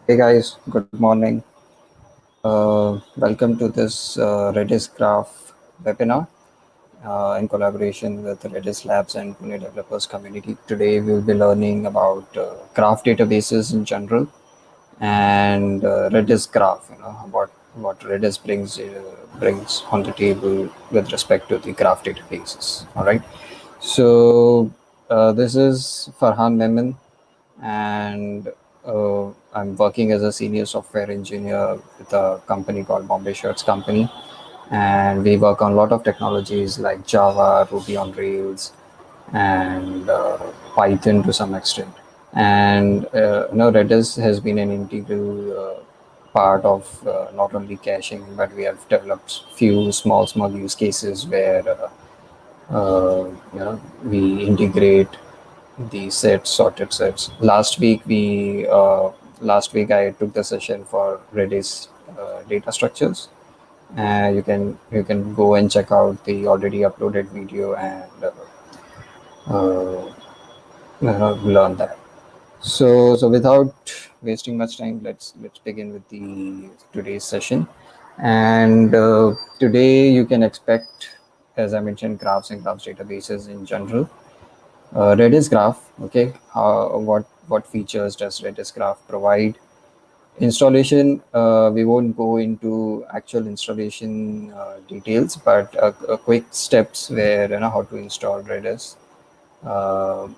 Hey guys, good morning. Welcome to this RedisGraph webinar in collaboration with Redis Labs and Pune Developers Community. Today we will be learning about graph databases in general and RedisGraph. What Redis brings on the table with respect to the graph databases. All right. So this is Farhan Memon, and I'm working as a senior software engineer with a company called Bombay Shirts Company, and we work on a lot of technologies like Java, Ruby on Rails, and Python to some extent. And Redis has been an integral part of not only caching, but we have developed few small use cases where we integrate the sets, sorted sets. Last week I took the session for Redis data structures. You can go and check out the already uploaded video and learn that. So without wasting much time, let's begin with the today's session. And today you can expect, as I mentioned, graphs and graphs databases in general. RedisGraph, okay, what features does RedisGraph provide? Installation, we won't go into actual installation details, but a quick steps where how to install Redis. Uh,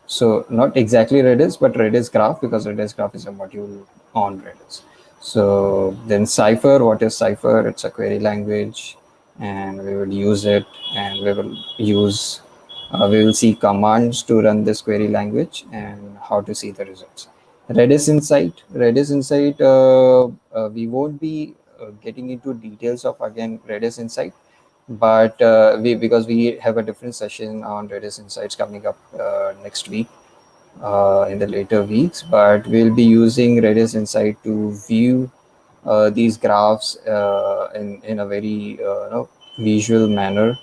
so not exactly Redis, but RedisGraph, because RedisGraph is a module on Redis. So then Cypher, what is Cypher? It's a query language, and we will use it, and we will see commands to run this query language and how to see the results. Redis Insight, we won't be getting into details of again Redis Insight, but because we have a different session on Redis Insights coming up next week, in the later weeks, but we'll be using Redis Insight to view these graphs in a very visual manner.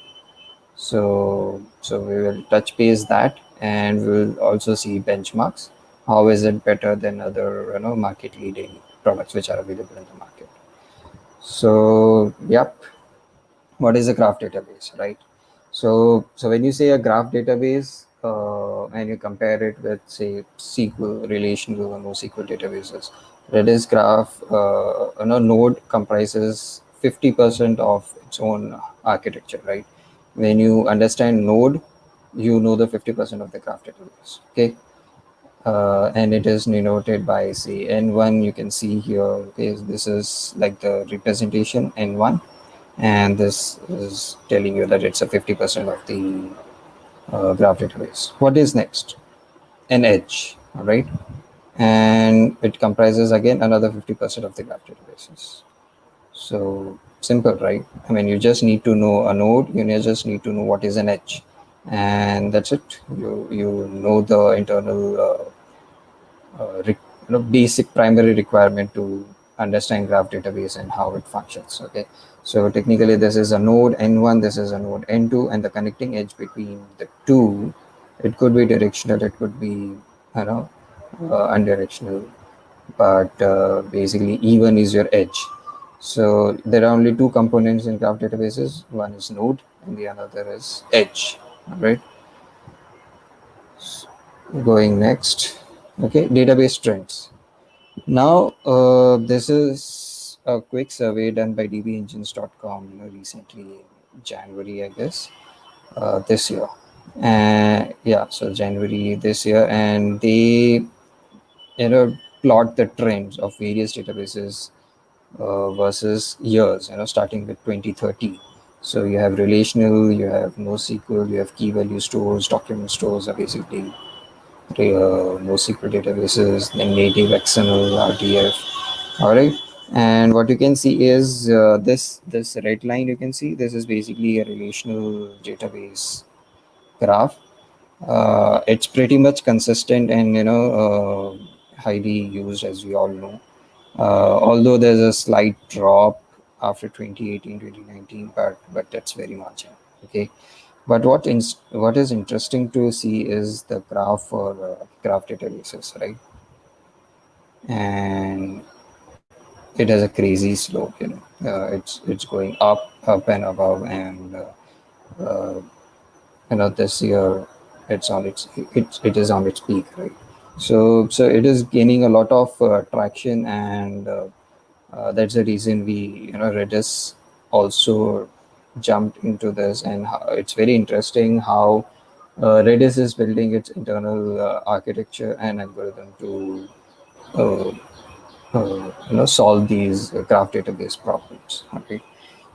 So we will touch base that, and we will also see benchmarks. How is it better than other market leading products which are available in the market? So yep, what is a graph database, right? So when you say a graph database and you compare it with say SQL, relational or NoSQL databases, Redis graph node comprises 50% of its own architecture, right? When you understand node, you know the 50% of the graph database, okay? And it is denoted by say n1. You can see here, okay, this is like the representation n1, and this is telling you that it's a 50% of the graph database. What is next? An edge, all right? And it comprises again another 50% of the graph databases. So simple, right? I mean, you just need to know a node, just need to know what is an edge, and that's it. You know the internal basic primary requirement to understand graph database and how it functions. Okay, so technically this is a node n1, this is a node n2, and the connecting edge between the two, it could be directional, it could be undirectional, but basically E1 is your edge. So there are only two components in graph databases. One is node and the another is edge. All right. Going next. Okay, database trends. Now, this is a quick survey done by dbengines.com, recently in January, I guess, this year. And yeah, so January this year, and they, plot the trends of various databases versus years, starting with 2030. So you have relational, you have NoSQL, you have key value stores, document stores are basically NoSQL databases, then native XML, RDF. All right, and what you can see is this red line. You can see this is basically a relational database graph. It's pretty much consistent and highly used, as we all know. Although there's a slight drop after 2018, 2019, but that's very much okay. But what is interesting to see is the graph for graph databases, right? and it has a crazy slope. It's going up and above, and this year it is on its peak, right? So it is gaining a lot of traction, and that's the reason Redis also jumped into this, and it's very interesting how Redis is building its internal architecture and algorithm to uh, solve these graph database problems. Okay,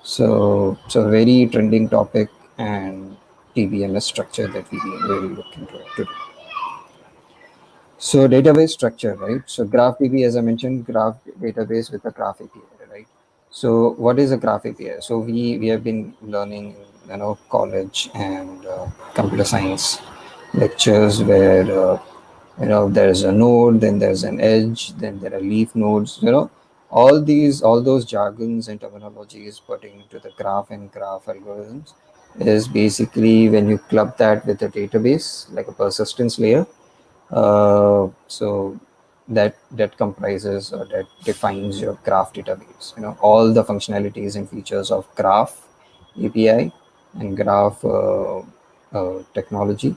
so very trending topic and TBMS structure that we will look into it today. So database structure, right? So GraphDB, as I mentioned, graph database with a graph API, right? So what is a graph API? So we have been learning, college and computer science lectures where there's a node, then there's an edge, then there are leaf nodes. All those jargons and terminologies pertaining to the graph and graph algorithms is basically when you club that with a database like a persistence layer. So that comprises or that defines your graph database. All the functionalities and features of graph API and graph technology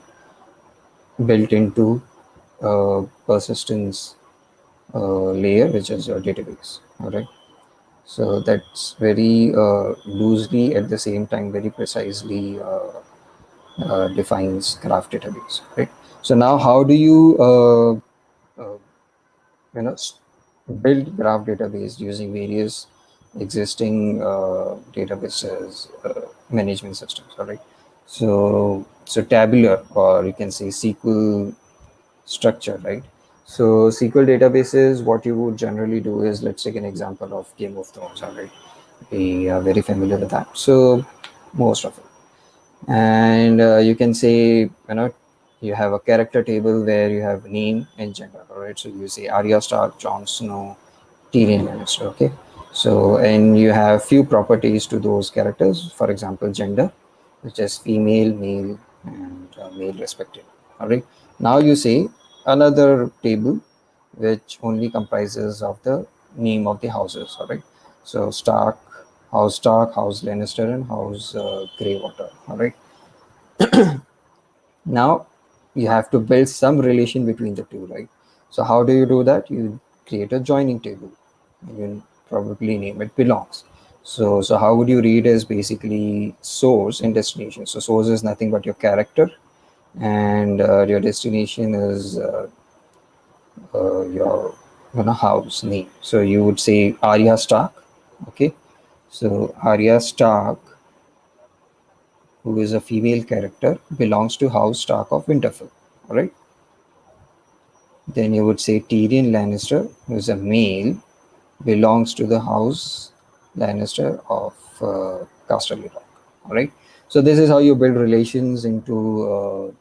built into persistence layer, which is your database. All right. So that's very loosely, at the same time, very precisely defines graph database. Right. So now, how do you you know build graph database using various existing databases management systems? All right. So tabular, or you can say SQL structure, right? So SQL databases, what you would generally do is, let's take an example of Game of Thrones. All right, we are very familiar with that. So most of it, and you can say, you have a character table where you have name and gender. All right, so you say Arya Stark, Jon Snow, Tyrion Lannister. Okay, so and you have few properties to those characters. For example, gender, which is female, male, and male respectively. All right, now you say another table which only comprises of the name of the houses. All right, so Stark, House Lannister, and House Greywater. All right, now you have to build some relation between the two, right? So how do you do that? You create a joining table. You probably name it belongs. So how would you read is basically source and destination. So source is nothing but your character, and your destination is your house name. So you would say Arya Stark. Okay, so Arya Stark, who is a female character, belongs to House Stark of Winterfell. All right. Then you would say Tyrion Lannister, who is a male, belongs to the House Lannister of Casterly Rock. All right. So this is how you build relations into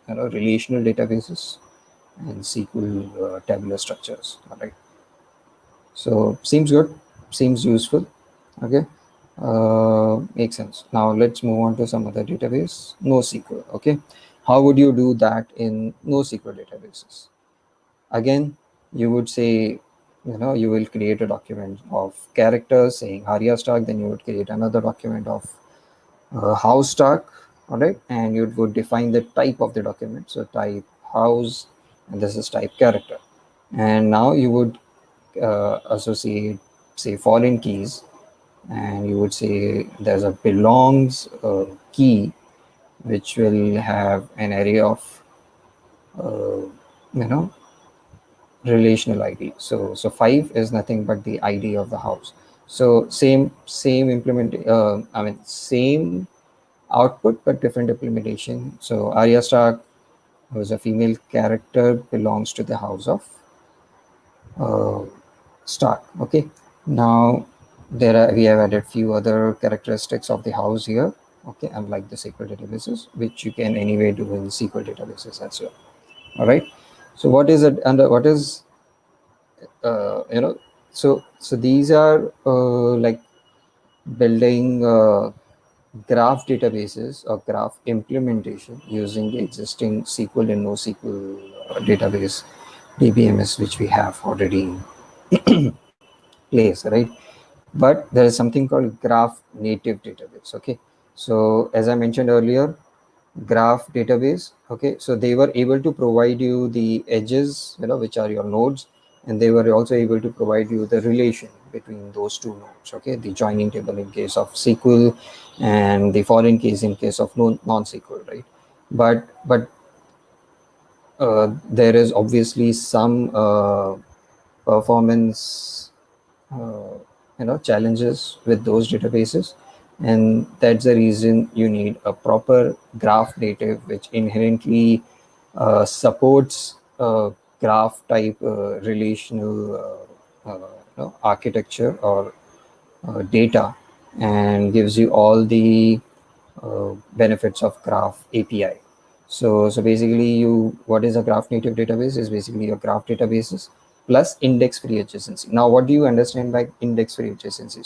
relational databases and SQL tabular structures. All right. So seems good, seems useful. Okay. Makes sense. Now let's move on to some other database. NoSQL. Okay. How would you do that in NoSQL databases? Again, you would say, you will create a document of characters saying Arya Stark, then you would create another document of house Stark. All right, and you would define the type of the document. So type house, and this is type character. And now you would associate, say, foreign keys, and you would say there's a belongs key which will have an array of uh, you know relational ID. So 5 is nothing but the ID of the house. So same implement. I mean, same output but different implementation. So Arya Stark, who is a female character, belongs to the house of uh, Stark. Okay. Now we have added few other characteristics of the house here. Okay, unlike the SQL databases, which you can anyway do in SQL databases as well. All right. So what is it under? What is uh, you know so these are like building graph databases or graph implementation using the existing SQL and NoSQL database DBMS which we have already in place, right? But there is something called graph native database. Okay, so as I mentioned earlier, graph database, okay, so they were able to provide you the edges, which are your nodes, and they were also able to provide you the relation between those two nodes, okay, the joining table in case of SQL and the foreign case in case of non-SQL, right? But there is obviously some performance challenges with those databases, and that's the reason you need a proper graph native which inherently supports graph type relational architecture or data, and gives you all the benefits of graph API. So basically, what is a graph native database is basically your graph databases plus index free adjacency. Now, what do you understand by index free adjacency?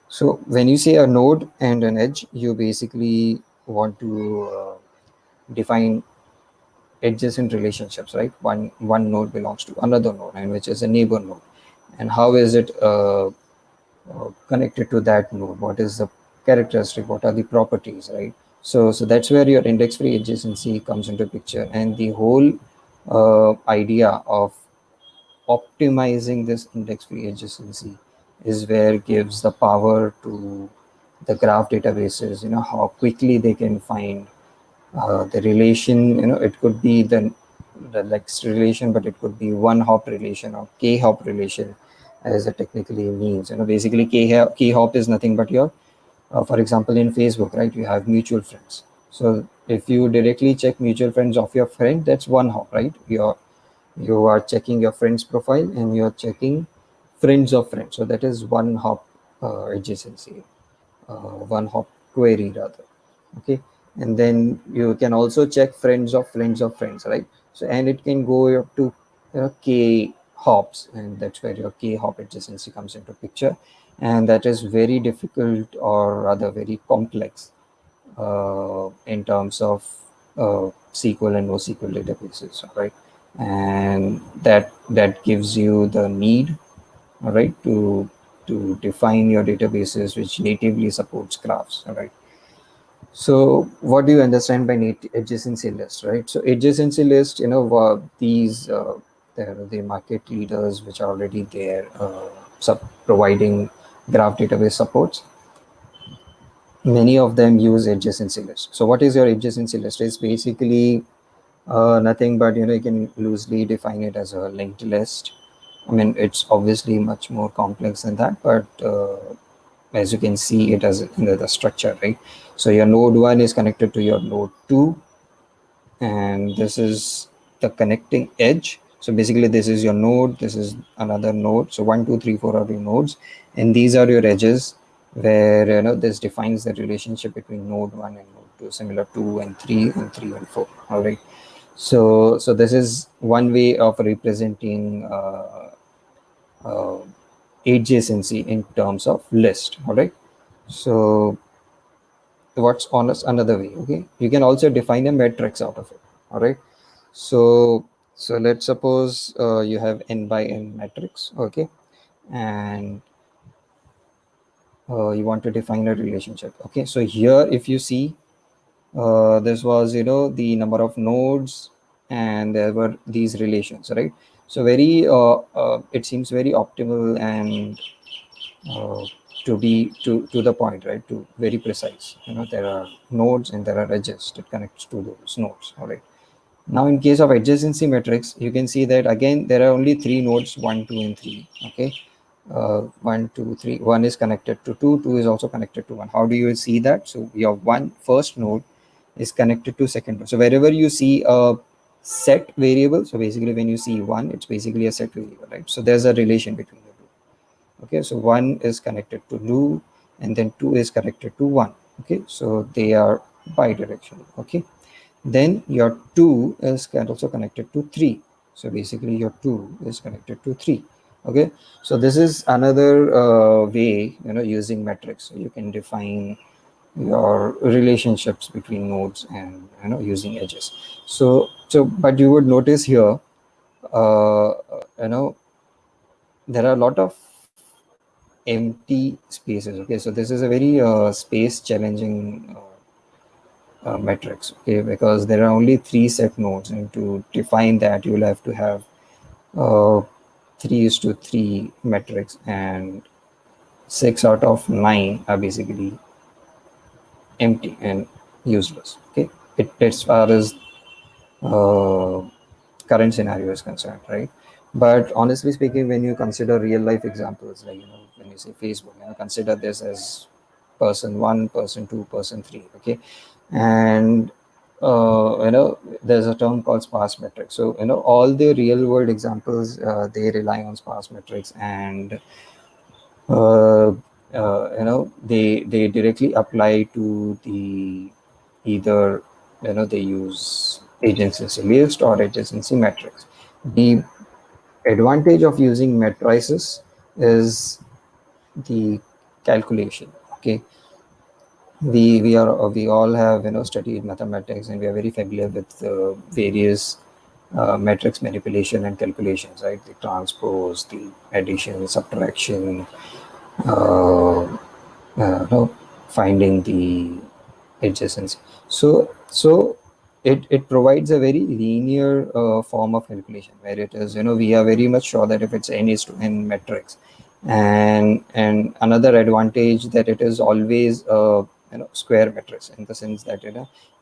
So when you say a node and an edge, you basically want to define adjacent relationships, right? One node belongs to another node, and which is a neighbor node, and how is it connected to that node? What is the characteristic? What are the properties, right? So that's where your index free adjacency comes into picture, and the whole idea of optimizing this index free adjacency is where gives the power to the graph databases, how quickly they can find the relation. It could be the next relation, but it could be one hop relation or k hop relation, as it technically means. Basically k hop is nothing but your for example, in Facebook, right, you have mutual friends. So if you directly check mutual friends of your friend, that's one hop, right? You are checking your friend's profile and you're checking friends of friends. So that is one hop adjacency, one hop query rather. Okay, and then you can also check friends of friends of friends, right? So and it can go up to k hops, and that's where your k hop adjacency comes into picture, and that is very difficult or rather very complex in terms of SQL and NoSQL databases, right? And that gives you the need, all right, to define your databases which natively supports graphs, all right? So what do you understand by adjacency list, right? So adjacency list, these the market leaders which are already there, providing graph database supports. Many of them use adjacency list. So what is your adjacency list? It's basically nothing but, you can loosely define it as a linked list. I mean, it's obviously much more complex than that, but as you can see it as the structure, right? So your node 1 is connected to your node 2, and this is the connecting edge. So basically this is your node, this is another node. So 1 2 3 4 are your nodes, and these are your edges, where this defines the relationship between node 1 and node 2, similar 2 and 3 and 3 and 4. All right, so this is one way of representing uh, adjacency in terms of list. All right, so what's on us another way? Okay, you can also define a matrix out of it. All right, so let's suppose you have n by n matrix, okay, and you want to define a relationship. Okay, so here if you see, this was the number of nodes, and there were these relations, right? So very it seems very optimal and uh, to the point, right? To very precise. There are nodes and there are edges that connects to those nodes. All right. Now, in case of adjacency matrix, you can see that again there are only three nodes, 1, 2, and 3. Okay, 1, 2, 3. 1 is connected to 2. 2 is also connected to 1. How do you see that? So your first node is connected to second node. So wherever you see a set variable, so basically when you see 1, it's basically a set variable, right? So there's a relation between the two. Okay, so 1 is connected to 2, and then 2 is connected to 1. Okay, so they are bidirectional. Okay, then your 2 is also connected to 3. So basically your 2 is connected to 3. Okay, so this is another way, using metrics. So you can define your relationships between nodes and using edges. So but you would notice here you know, there are a lot of empty spaces. Okay, so this is a very space challenging matrix. Okay, because there are only 3 set nodes, and to define that, you will have to have uh, 3:3 metrics, and 6 out of 9 are basically empty and useless. Okay, as far as uh, current scenario is concerned, right? But honestly speaking, when you consider real life examples, like when you say Facebook, consider this as person one, person two, person three. Okay, and there's a term called sparse metrics. So all the real world examples, they rely on sparse metrics, and uh, they directly apply to the either they use adjacency list or adjacency matrix. The advantage of using matrices is the calculation. Okay, we all have studied mathematics, and we are very familiar with various matrix manipulation and calculations, right? The transpose, the addition, subtraction, uh, finding the adjacency. So it provides a very linear form of calculation, where it is we are very much sure that if it's n is to n matrix, and another advantage that it is always square matrix, in the sense that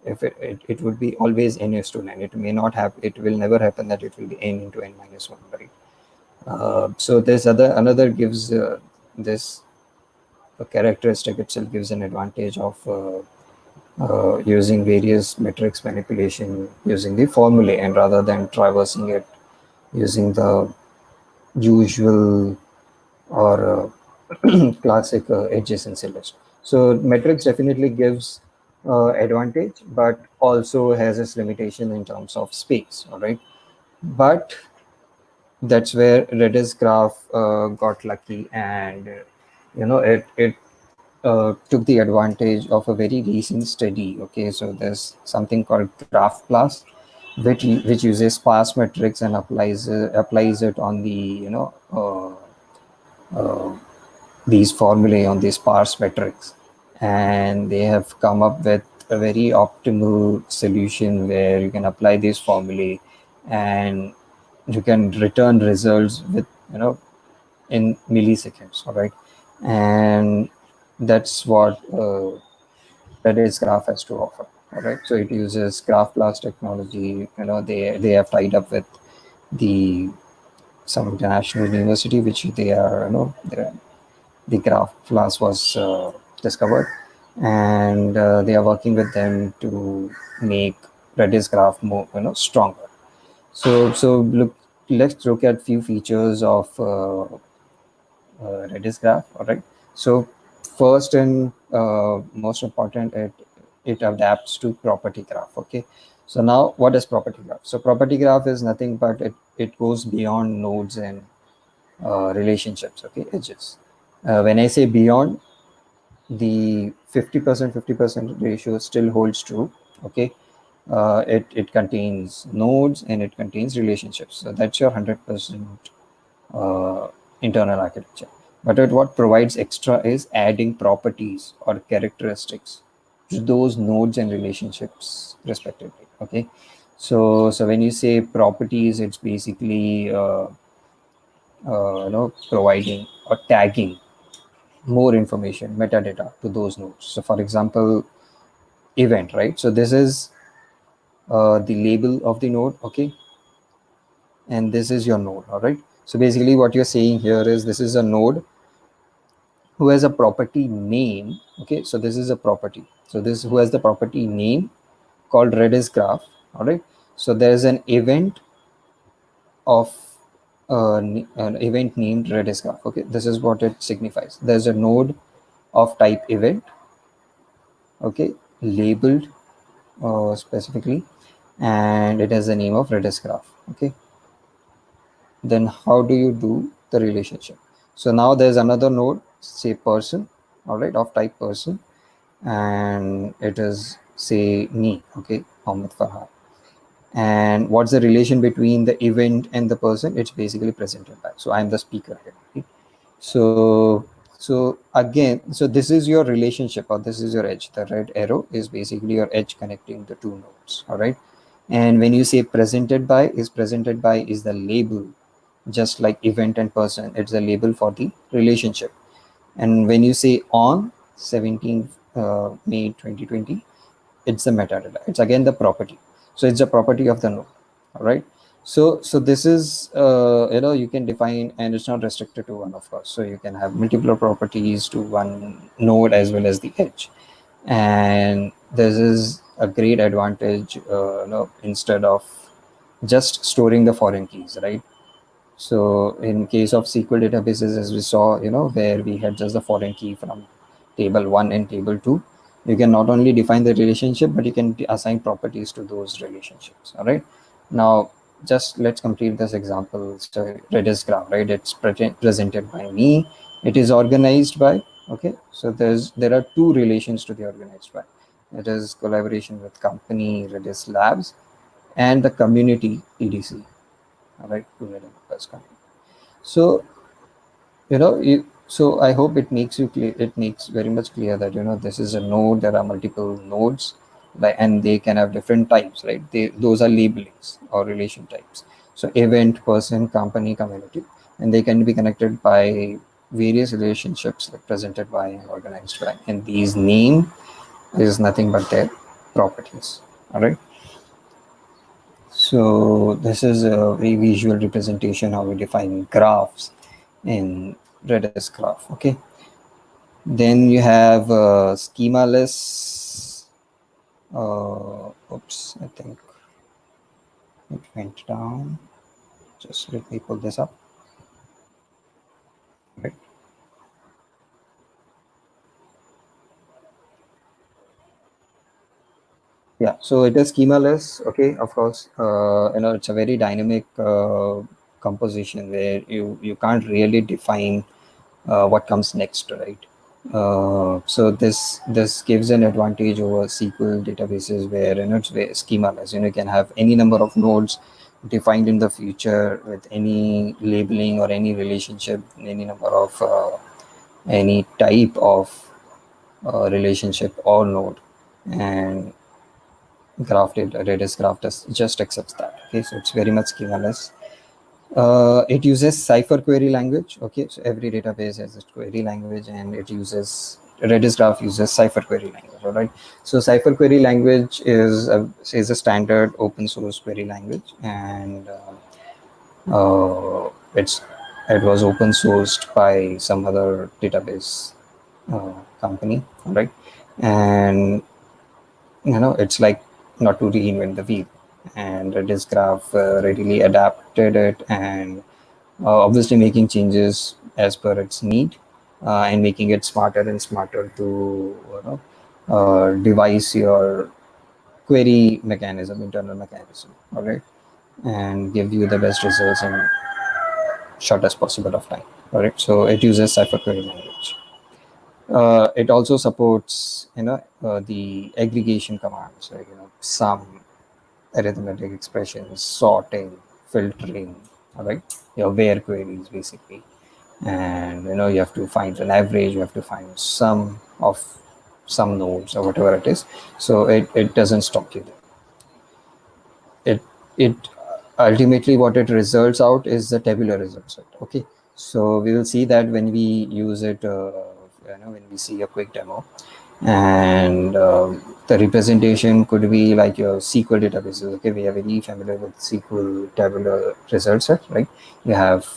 if it would be always n is to n. It may not have, it will never happen that it will be n into n minus 1, right? So there's another gives this characteristic itself gives an advantage of using various metrics manipulation using the formulae, and rather than traversing it using the usual or classic adjacency list. So metrics definitely gives advantage, but also has its limitation in terms of space. All right, but that's where RedisGraph got lucky, and it took the advantage of a very recent study. Okay, so there's something called GraphBLAS, which uses sparse metrics and applies it on the these formulae on these sparse metrics, and they have come up with a very optimal solution where you can apply these formulae, and you can return results with in milliseconds. All right, and that's what RedisGraph has to offer. All right, so it uses GraphBLAS technology. They have tied up with the some international university, which they are the GraphBLAS was discovered, and they are working with them to make RedisGraph more stronger. So let's look at few features of RedisGraph. All right. So first and most important, it adapts to property graph. Okay. So now, what is property graph? So property graph is nothing but it goes beyond nodes and relationships. Okay, edges. When I say beyond, the 50% ratio still holds true. Okay. It contains nodes and it contains relationships. So that's your 100% uh, internal architecture. But what provides extra is adding properties or characteristics to those nodes and relationships respectively. Okay, so when you say properties, it's basically providing or tagging more information, metadata, to those nodes. So for example, event, right? So this is the label of the node. Okay, and this is your node. All right, so basically what you're saying here is this is a node who has a property name. Okay, so this is a property. So this who has the property name called RedisGraph. All right, so there's an event of an event named RedisGraph. Okay, this is what it signifies. There's a node of type event. Okay, labeled specifically, and it has the name of RedisGraph. Okay, then how do you do the relationship? So now there's another node, say person. All right, of type person, and it is say me. Okay, Mohammed Farhan. And what's the relation between the event and the person? It's basically presented by. So I'm the speaker here. Right? So again, so this is your relationship, or this is your edge. The red arrow is basically your edge connecting the two nodes. All right. And when you say presented by, is the label, just like event and person. It's a label for the relationship. And when you say on 17th May 2020, it's the metadata. It's again the property. So it's a property of the node. All right. So this is you can define, and it's not restricted to one, of course. So you can have multiple properties to one node as well as the edge. And this is a great advantage, instead of just storing the foreign keys, right? So in case of SQL databases, as we saw, where we had just the foreign key from table 1 and table 2, you can not only define the relationship, but you can assign properties to those relationships. All right. Now, just let's complete this example. So RedisGraph, right? It's presented by me. It is organized by, okay. So there are two relations to the organized by. It is collaboration with company Redis Labs and the community PDC. All right, so so I hope it makes you clear. It makes very much clear that this is a node. There are multiple nodes, like, and they can have different types, right? Those are labelings or relation types. So event, person, company, community, and they can be connected by various relationships, like presented by and organized by. And these name is nothing but their properties. All right. So this is a very visual representation how we define graphs in Redis graph. Okay. Then you have schemaless. Oops, I think it went down. Just let me pull this up. Right. Yeah. So it is schemaless. Okay. Of course. It's a very dynamic composition where you can't really define what comes next, right? So this gives an advantage over SQL databases where it's very schemaless. You can have any number of nodes defined in the future with any labeling or any relationship, any number of any type of relationship or node, and Redis graph just accepts that. Okay, so it's very much schemaless. It uses Cypher query language. Okay, so every database has its query language, and it uses RedisGraph uses Cypher query language. All right. So Cypher query language is a standard open source query language, and it was open sourced by some other database company. All right, and it's like not to reinvent the wheel. And RedisGraph readily adapted it, and obviously making changes as per its need, and making it smarter and smarter to devise your query mechanism, internal mechanism. All right, and give you the best results in shortest possible of time. All right, so it uses Cypher query language. It also supports the aggregation commands, like sum, arithmetic expressions, sorting, filtering. All right, your where queries basically. And you have to find an average, you have to find sum of some nodes or whatever it is. So it doesn't stop you there. It ultimately what it results out is the tabular result set. Okay, so we will see that when we use it, when we see a quick demo. And the representation could be like your SQL databases. Okay, we are very familiar with SQL tabular result set, right? You have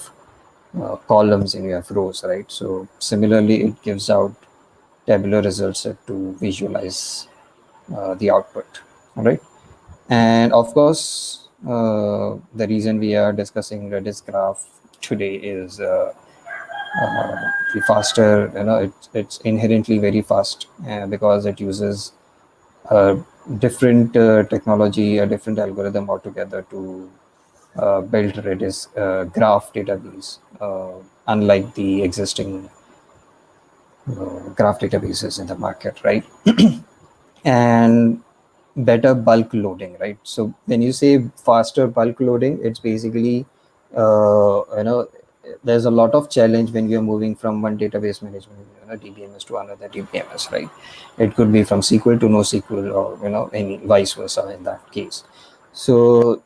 columns and you have rows, right? So similarly, it gives out tabular results set to visualize the output. All right. And of course, the reason we are discussing Redis graph today is the faster, it's inherently very fast because it uses a different technology, a different algorithm altogether to build Redis graph database, unlike the existing graph databases in the market, right? And better bulk loading, right? So when you say faster bulk loading, it's basically, there's a lot of challenge when you're moving from one database management, DBMS to another DBMS, right? It could be from SQL to NoSQL, or any vice versa in that case. So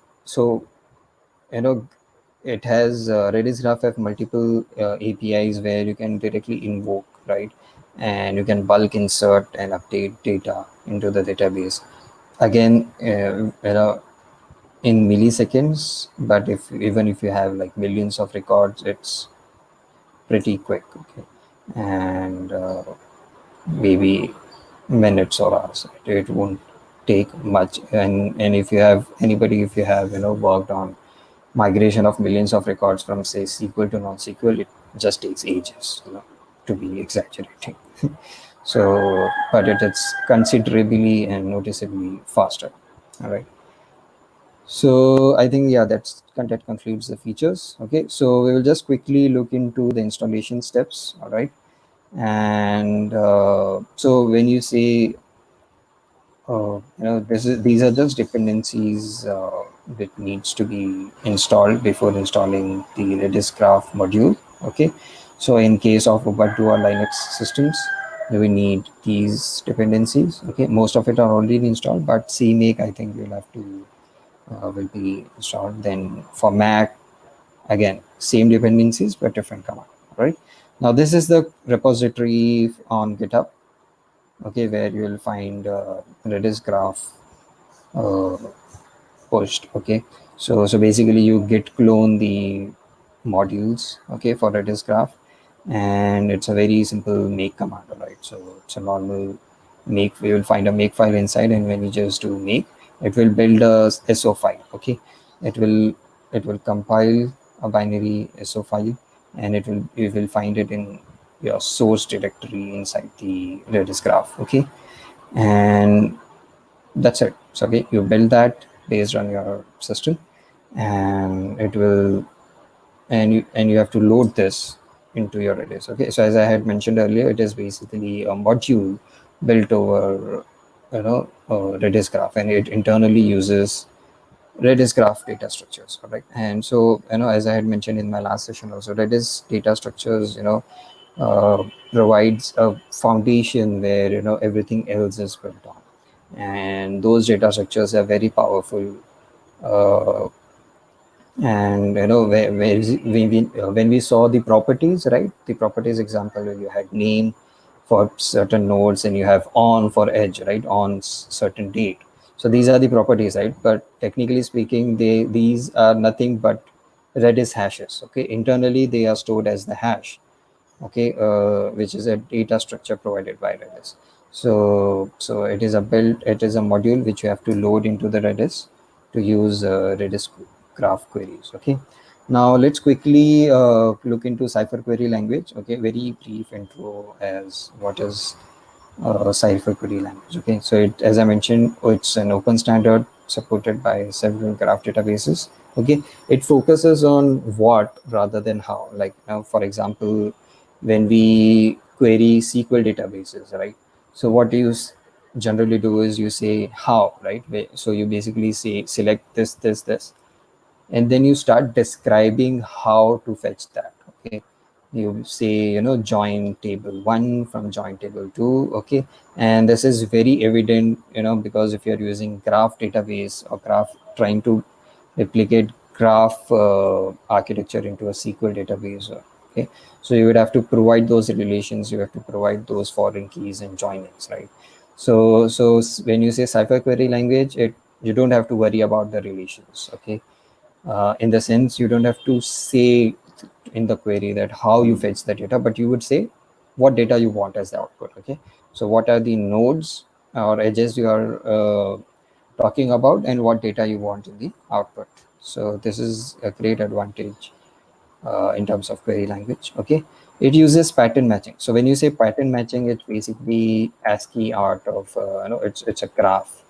it has RedisGraph have multiple APIs where you can directly invoke, right? And you can bulk insert and update data into the database. Again, in milliseconds, but if even if you have like millions of records, it's pretty quick, okay? And maybe minutes or hours. It won't take much. And if you have anybody, if you have worked on migration of millions of records from say SQL to non-SQL, it just takes ages, to be exaggerating. So, but it is considerably and noticeably faster. All right. So I think, yeah, that concludes the features. Okay, so we will just quickly look into the installation steps. All right. And so when you say, these are just dependencies that needs to be installed before installing the RedisGraph module. Okay, so in case of Ubuntu or Linux systems, we need these dependencies. Okay, most of it are already installed, but CMake, I think you'll have to will be installed. Then for Mac, again, same dependencies but different command. Right now, this is the repository on GitHub. Okay, where you will find RedisGraph uh, pushed. Okay, so basically you git clone the modules, okay, for RedisGraph, and it's a very simple make command. Right, so it's a normal make. We will find a make file inside, and when you just do make, it will build a SO file. Okay, it will it will compile a binary SO file, and you will find it in your source directory inside the RedisGraph. Okay, and that's it. So okay, you build that based on your system, and it will and you have to load this into your Redis. Okay, so as I had mentioned earlier, it is basically a module built over Redis graph, and it internally uses Redis graph data structures. Correct. And so as I had mentioned in my last session also, Redis data structures provides a foundation where everything else is built on, and those data structures are very powerful. uh, and when we saw the properties, right, the properties example where you had name for certain nodes and you have on for edge, right, on certain date. So these are the properties, right? But technically speaking, these are nothing but Redis hashes. Okay, internally they are stored as the hash. Okay, which is a data structure provided by Redis. So it is a module which you have to load into the Redis to use Redis graph queries. Okay, now let's quickly look into Cypher query language. Okay, very brief intro as what is Cypher query language. Okay, so as I mentioned, it's an open standard supported by several graph databases. Okay, it focuses on what rather than how. Like now, for example, when we query SQL databases, right? So what you generally do is you say how, right? So you basically say select this, and then you start describing how to fetch that. Okay, you say join table 1 from join table 2. Okay, and this is very evident because if you're using graph database or graph trying to replicate graph architecture into a SQL database, okay, so you would have to provide those relations, you have to provide those foreign keys and joinings, right? So when you say Cypher query language, you don't have to worry about the relations. Okay, in the sense you don't have to say in the query that how you fetch the data, but you would say what data you want as the output. Okay, so what are the nodes or edges you are talking about, and what data you want in the output. So this is a great advantage in terms of query language. Okay, it uses pattern matching. So when you say pattern matching, it's basically ASCII art of it's a graph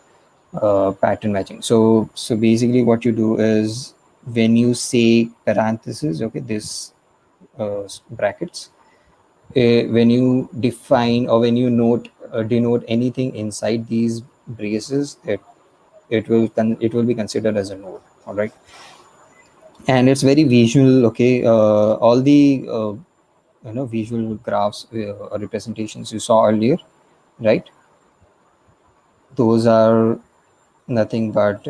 pattern matching. So basically what you do is when you say parentheses, okay, this brackets, when you define or when you denote anything inside these braces, it will be considered as a node. All right, and it's very visual. Okay, all the visual graphs or representations you saw earlier, right? Those are nothing but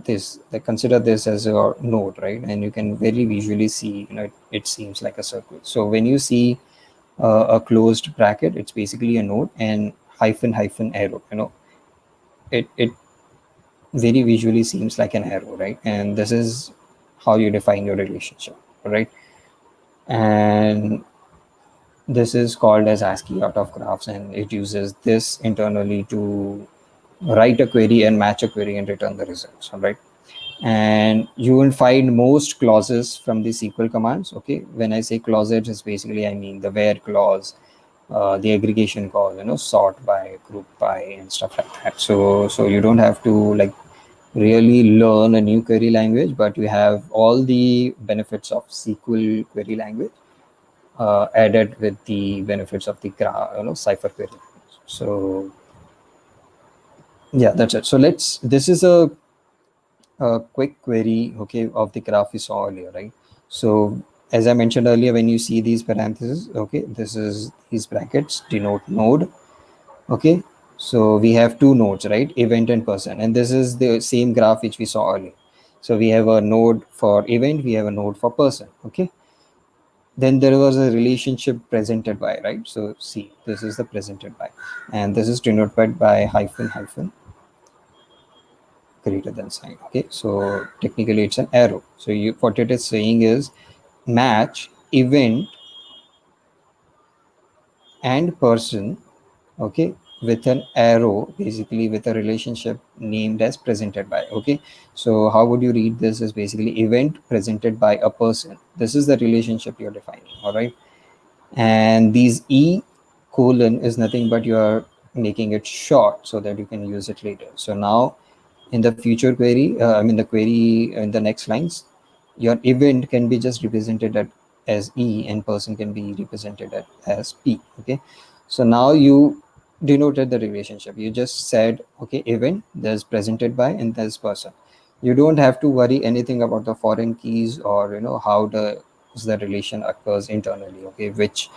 this, they consider this as your node, right? And you can very visually see, it seems like a circle. So when you see a closed bracket, it's basically a node, and hyphen hyphen arrow, it very visually seems like an arrow, right? And this is how you define your relationship, right? And this is called as ASCII out of graphs, and it uses this internally to write a query and match a query and return the results. All right, and you will find most clauses from the SQL commands. Okay, when I say clauses, it's basically, I mean the where clause, the aggregation clause, sort by, group by, and stuff like that. So you don't have to like really learn a new query language, but you have all the benefits of SQL query language added with the benefits of the Cypher query language. So yeah, that's it. So this is a quick query, okay, of the graph we saw earlier, right? So as I mentioned earlier, when you see these parentheses, okay, this is, these brackets denote node, okay. So we have two nodes, right? Event and person, and this is the same graph which we saw earlier. So we have a node for event, we have a node for person, okay. Then there was a relationship presented by, right? So see, this is the presented by, and this is denoted by hyphen hyphen greater than sign. Okay, so technically it's an arrow. So what it is saying is match event and person, okay, with an arrow, basically with a relationship named as presented by. Okay, so how would you read this? Is basically event presented by a person. This is the relationship you're defining. All right, and these e colon is nothing but you are making it short so that you can use it later. So now in the future query, I mean the query in the next lines, your event can be just represented as E, and person can be represented as P. Okay, so now you denoted the relationship. You just said, okay, event, there's presented by, and there's person. You don't have to worry anything about the foreign keys or how the relation occurs internally. Okay, which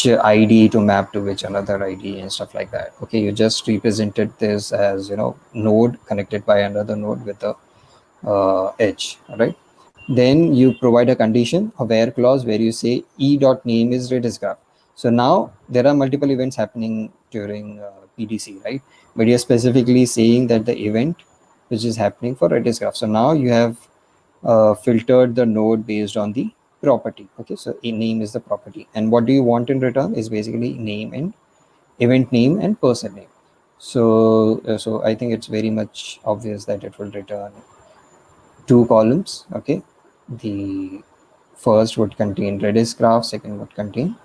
ID to map to which another ID and stuff like that. Okay, you just represented this as node connected by another node with a edge. All right. Then you provide a condition, a where clause, where you say e.name is RedisGraph. So now there are multiple events happening during PDC, right? But you're specifically saying that the event which is happening for RedisGraph. So now you have filtered the node based on the property. Okay, so a name is the property, and what do you want in return is basically name and event name and person name. So I think it's very much obvious that it will return two columns. Okay, the first would contain RedisGraph, second would contain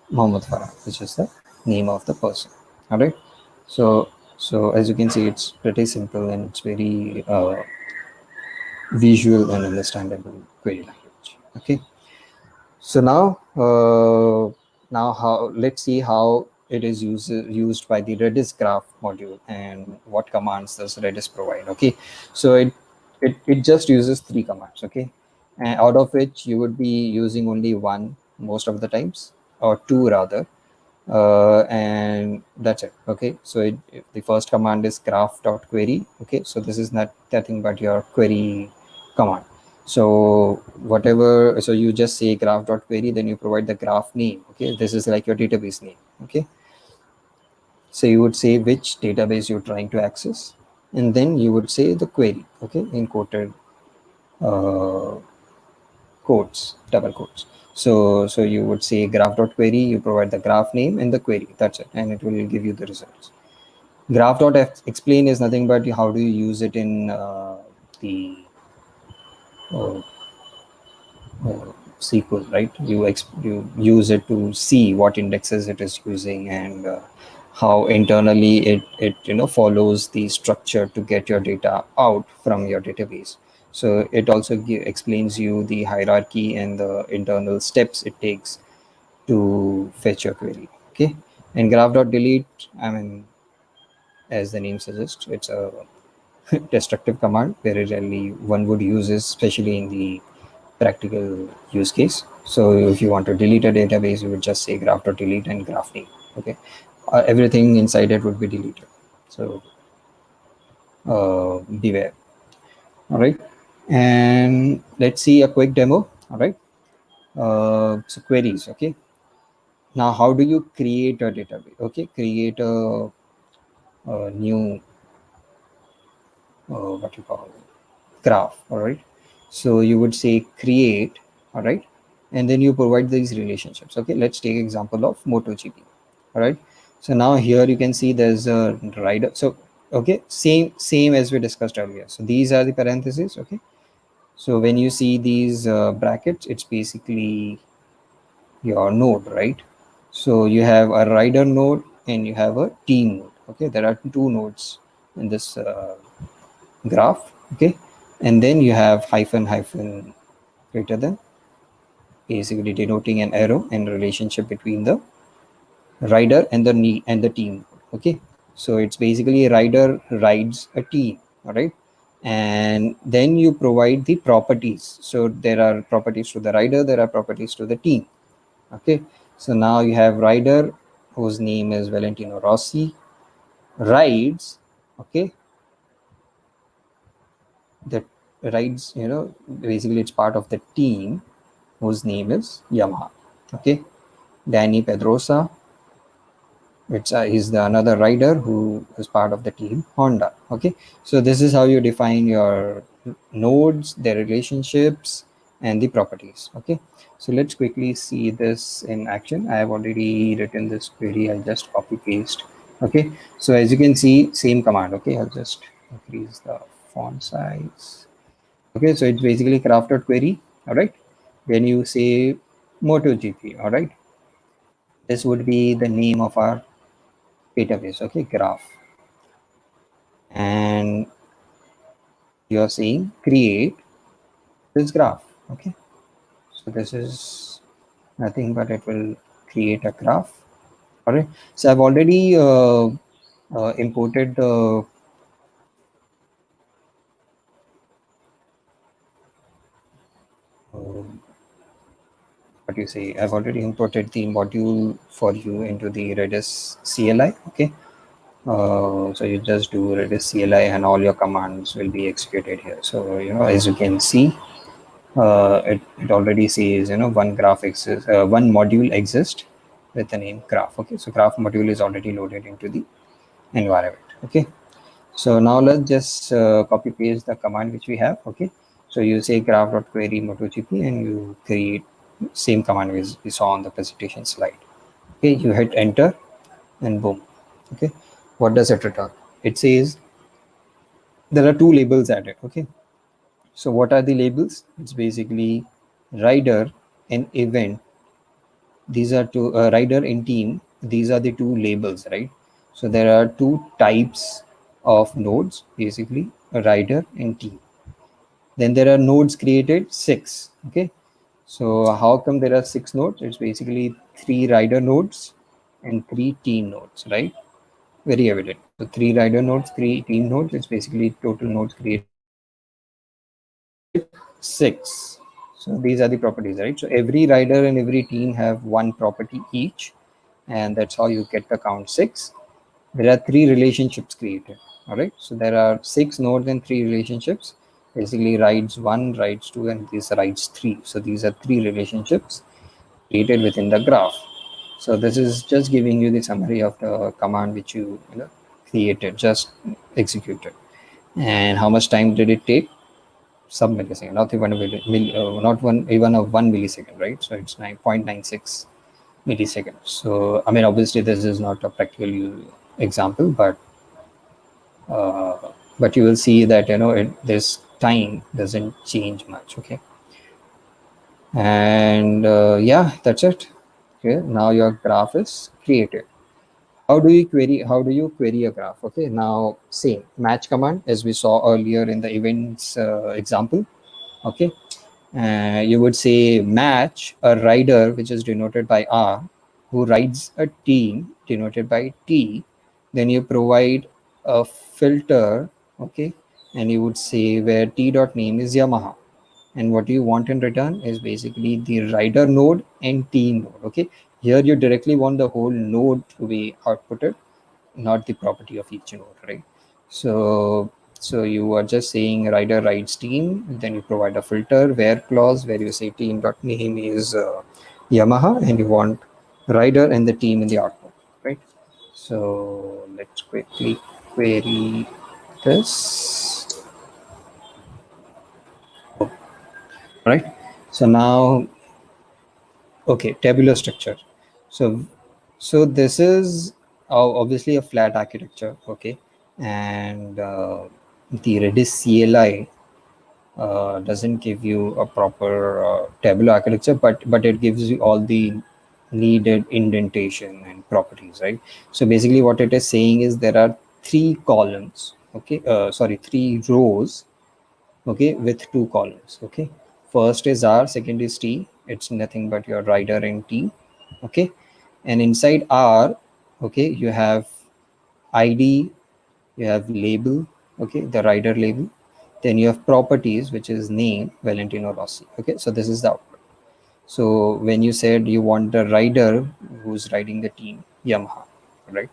Mohammed Farhan, which is the name of the person. All right, so as you can see, it's pretty simple and it's very visual and understandable query language. Okay, so now how, let's see how it is used by the RedisGraph module and what commands does Redis provide. Okay, so it just uses three commands. Okay, and out of which you would be using only one most of the times, or two rather, and that's it. Okay, so the first command is graph.query. Okay, so this is nothing but your query command. So whatever, so you just say graph.query, then you provide the graph name. Okay, this is like your database name. Okay, so you would say which database you're trying to access, and then you would say the query. Okay, in quoted uh, quotes, double quotes. So you would say graph.query, you provide the graph name and the query. That's it, and it will give you the results. Graph.explain is nothing but how do you use it in the uh, SQL, right? You use it to see what indexes it is using, and how internally it follows the structure to get your data out from your database. So it also explains you the hierarchy and the internal steps it takes to fetch your query. Okay, and graph.delete, I mean as the name suggests, it's a destructive command. Very rarely one would use this, especially in the practical use case. So if you want to delete a database, you would just say graph.delete and graph name. Okay, everything inside it would be deleted. So beware. All right, and let's see a quick demo. All right, so queries. Okay, now how do you create a database? Okay, create a new what you call graph. All right, so you would say create. All right, and then you provide these relationships. Okay, let's take example of MotoGP. All right, so now here you can see there's a rider. So okay, same as we discussed earlier. So these are the parentheses. Okay, so when you see these brackets, it's basically your node, right? So you have a rider node and you have a team node. Okay, there are two nodes in this graph. Okay, and then you have hyphen hyphen greater than, basically denoting an arrow and relationship between the rider and the team. Okay, so it's basically a rider rides a team. All right, and then you provide the properties. So there are properties to the rider, there are properties to the team. Okay, so now you have rider whose name is Valentino Rossi rides. Okay, that rides, basically it's part of the team whose name is Yamaha. Okay, Danny Pedrosa, it's he's the another rider who is part of the team Honda. Okay, so this is how you define your nodes, their relationships, and the properties. Okay, so let's quickly see this in action. I have already written this query. I'll just copy paste. Okay, so as you can see, same command. Okay, I'll just increase the font size. Okay, so it's basically crafted query. All right, then you say MotoGP. All right, this would be the name of our database. Okay, graph, and you're saying create this graph. Okay, so this is nothing but it will create a graph. All right, so I've already imported the what you say, I've already imported the module for you into the Redis CLI. Okay, so you just do Redis CLI and all your commands will be executed here. So as you can see, it already says one graph exists, one module exists with the name graph. Okay, so graph module is already loaded into the environment. Okay, so now let's just copy paste the command which we have. Okay, so you say graph.query MotoGP and you create same command we saw on the presentation slide. Okay, you hit enter and boom. Okay, what does it return? It says there are two labels added. Okay, so what are the labels? It's basically rider and event. These are two rider and team. These are the two labels, right? So there are two types of nodes, basically a rider and team. Then there are nodes created, 6. Okay, so how come there are 6 nodes? It's basically 3 rider nodes and 3 team nodes, right? Very evident. So 3 rider nodes, 3 team nodes. It's basically total nodes created 6. So these are the properties, right? So every rider and every team have one property each, and that's how you get the count 6. There are 3 relationships created. All right, so there are 6 nodes and 3 relationships. Basically rides 1, rides 2, and this rides 3. So these are 3 relationships created within the graph. So this is just giving you the summary of the command which you created, just executed. And how much time did it take? Sub millisecond, not even not one even a 1 millisecond, right? So it's 9.96 milliseconds. So I mean, obviously this is not a practical example, but you will see that this time doesn't change much. Okay, and yeah, that's it. Okay, now your graph is created. How do you query a graph? Okay, now same match command as we saw earlier in the events example. Okay, you would say match a rider, which is denoted by R, who rides a team, denoted by T. Then you provide a filter, okay, and you would say where t dot name is Yamaha, and what you want in return is basically the rider node and team node. Okay, here you directly want the whole node to be outputted, not the property of each node, right? So you are just saying rider writes team, then you provide a filter where clause where you say team dot name is Yamaha, and you want rider and the team in the output, right? So let's quickly query this, right? So now, okay, tabular structure. So this is obviously a flat architecture, okay, and the Redis CLI doesn't give you a proper tabular architecture, but it gives you all the needed indentation and properties, right? So basically, what it is saying is there are three columns, okay, sorry, three rows, okay, with two columns, okay. First is R, second is T. It's nothing but your rider and T, okay. And inside R, okay, you have ID, you have label, okay, the rider label. Then you have properties, which is name, Valentino Rossi, okay. So this is the output. So when you said you want the rider who's riding the team, Yamaha, right?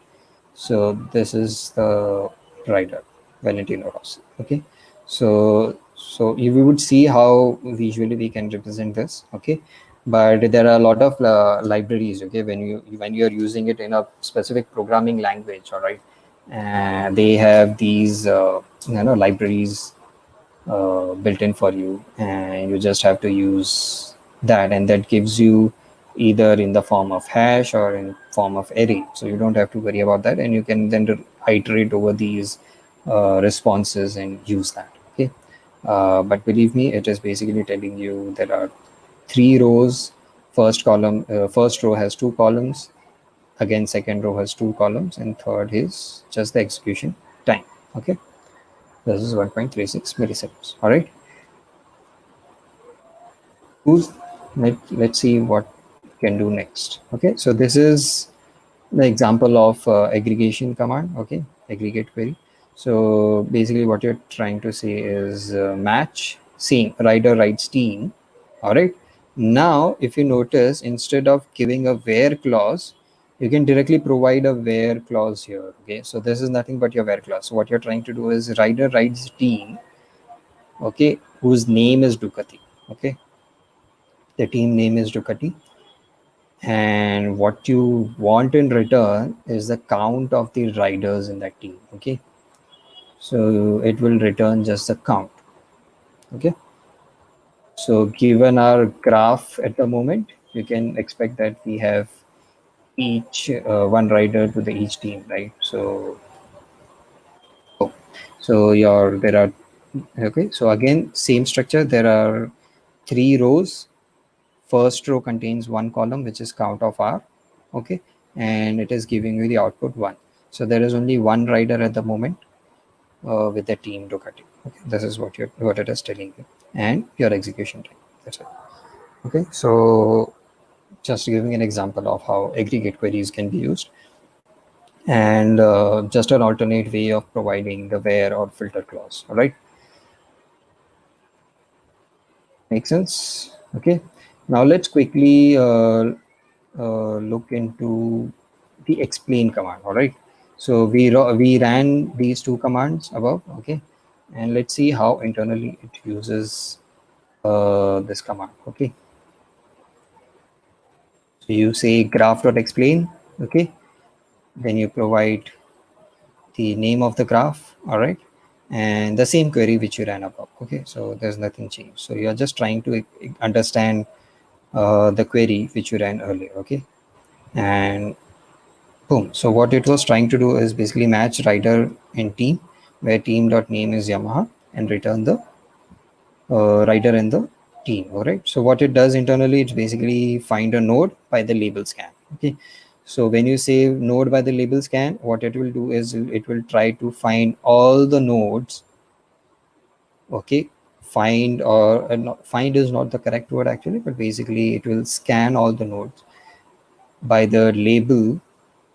So this is the rider, Valentino Rossi. Okay. So you would see how visually we can represent this. Okay. But there are a lot of libraries. Okay. When you are using it in a specific programming language, all right, and they have these libraries built in for you, and you just have to use that, and that gives you either in the form of hash or in form of array, so you don't have to worry about that, and you can then iterate over these responses and use that. Okay, but believe me, it is basically telling you there are three rows. First row has two columns, again second row has two columns, and third is just the execution time. Okay, this is 1.36 milliseconds. All right. Who's let's see what we can do next. Okay, so this is the example of aggregation command. Okay, aggregate query. So basically what you're trying to say is match same rider writes team. All right, now if you notice, instead of giving a where clause, you can directly provide a where clause here. Okay, so this is nothing but your where clause. So what you're trying to do is rider writes team, okay, whose name is Ducati. Okay, the team name is Ducati, and what you want in return is the count of the riders in that team. Okay, so it will return just the count. Okay, so given our graph at the moment, you can expect that we have each one rider to the each team, right? So your there are, okay, so again same structure, there are three rows. First row contains one column, which is count of R, okay, and it is giving you the output 1. So there is only one rider at the moment with the team Ducati. Okay, this is what it is telling you, and your execution time. That's it. Okay, so just giving an example of how aggregate queries can be used, and just an alternate way of providing the where or filter clause. All right, make sense? Okay, now let's quickly look into the explain command. All right, so we ran these two commands above. Okay, and let's see how internally it uses this command. Okay, so you say graph.explain. Okay, then you provide the name of the graph. All right, and the same query which you ran above. Okay, so there's nothing changed, so you're just trying to understand the query which you ran earlier. Okay, and boom. So what it was trying to do is basically match rider and team, where team dot name is Yamaha, and return the rider and the team. All right. So what it does internally, it's basically find a node by the label scan. Okay. So when you say node by the label scan, what it will do is it will try to find all the nodes. Okay. Find or find is not the correct word actually, but basically it will scan all the nodes by the label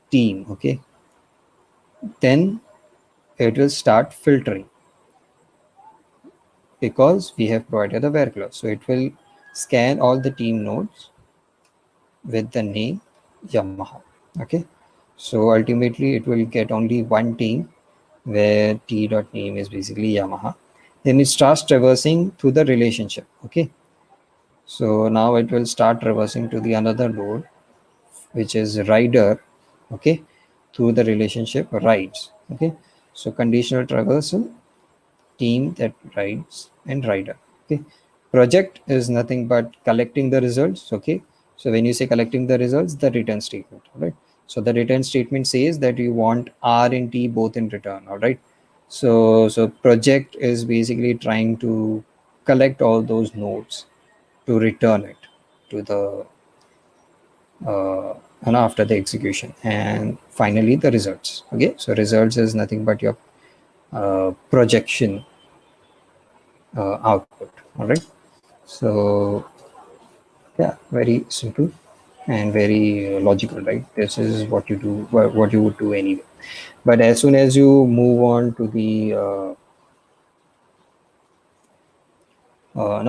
team. Okay. Then it will start filtering because we have provided a where clause. So it will scan all the team nodes with the name Yamaha. Okay. So ultimately it will get only one team where t.name is basically Yamaha. Then it starts traversing through the relationship. Okay. So now it will start traversing to the another node, which is rider. Okay. Through the relationship rides. Okay. So conditional traversal, team that rides, and rider. Okay. Project is nothing but collecting the results. Okay. So when you say collecting the results, the return statement. All right. So the return statement says that you want R and T both in return. All right. So project is basically trying to collect all those nodes to return it to the after the execution, and finally the results. Okay. So results is nothing but your projection output. All right. So yeah, very simple and very logical, right? This is what you do, what you would do anyway. But as soon as you move on to the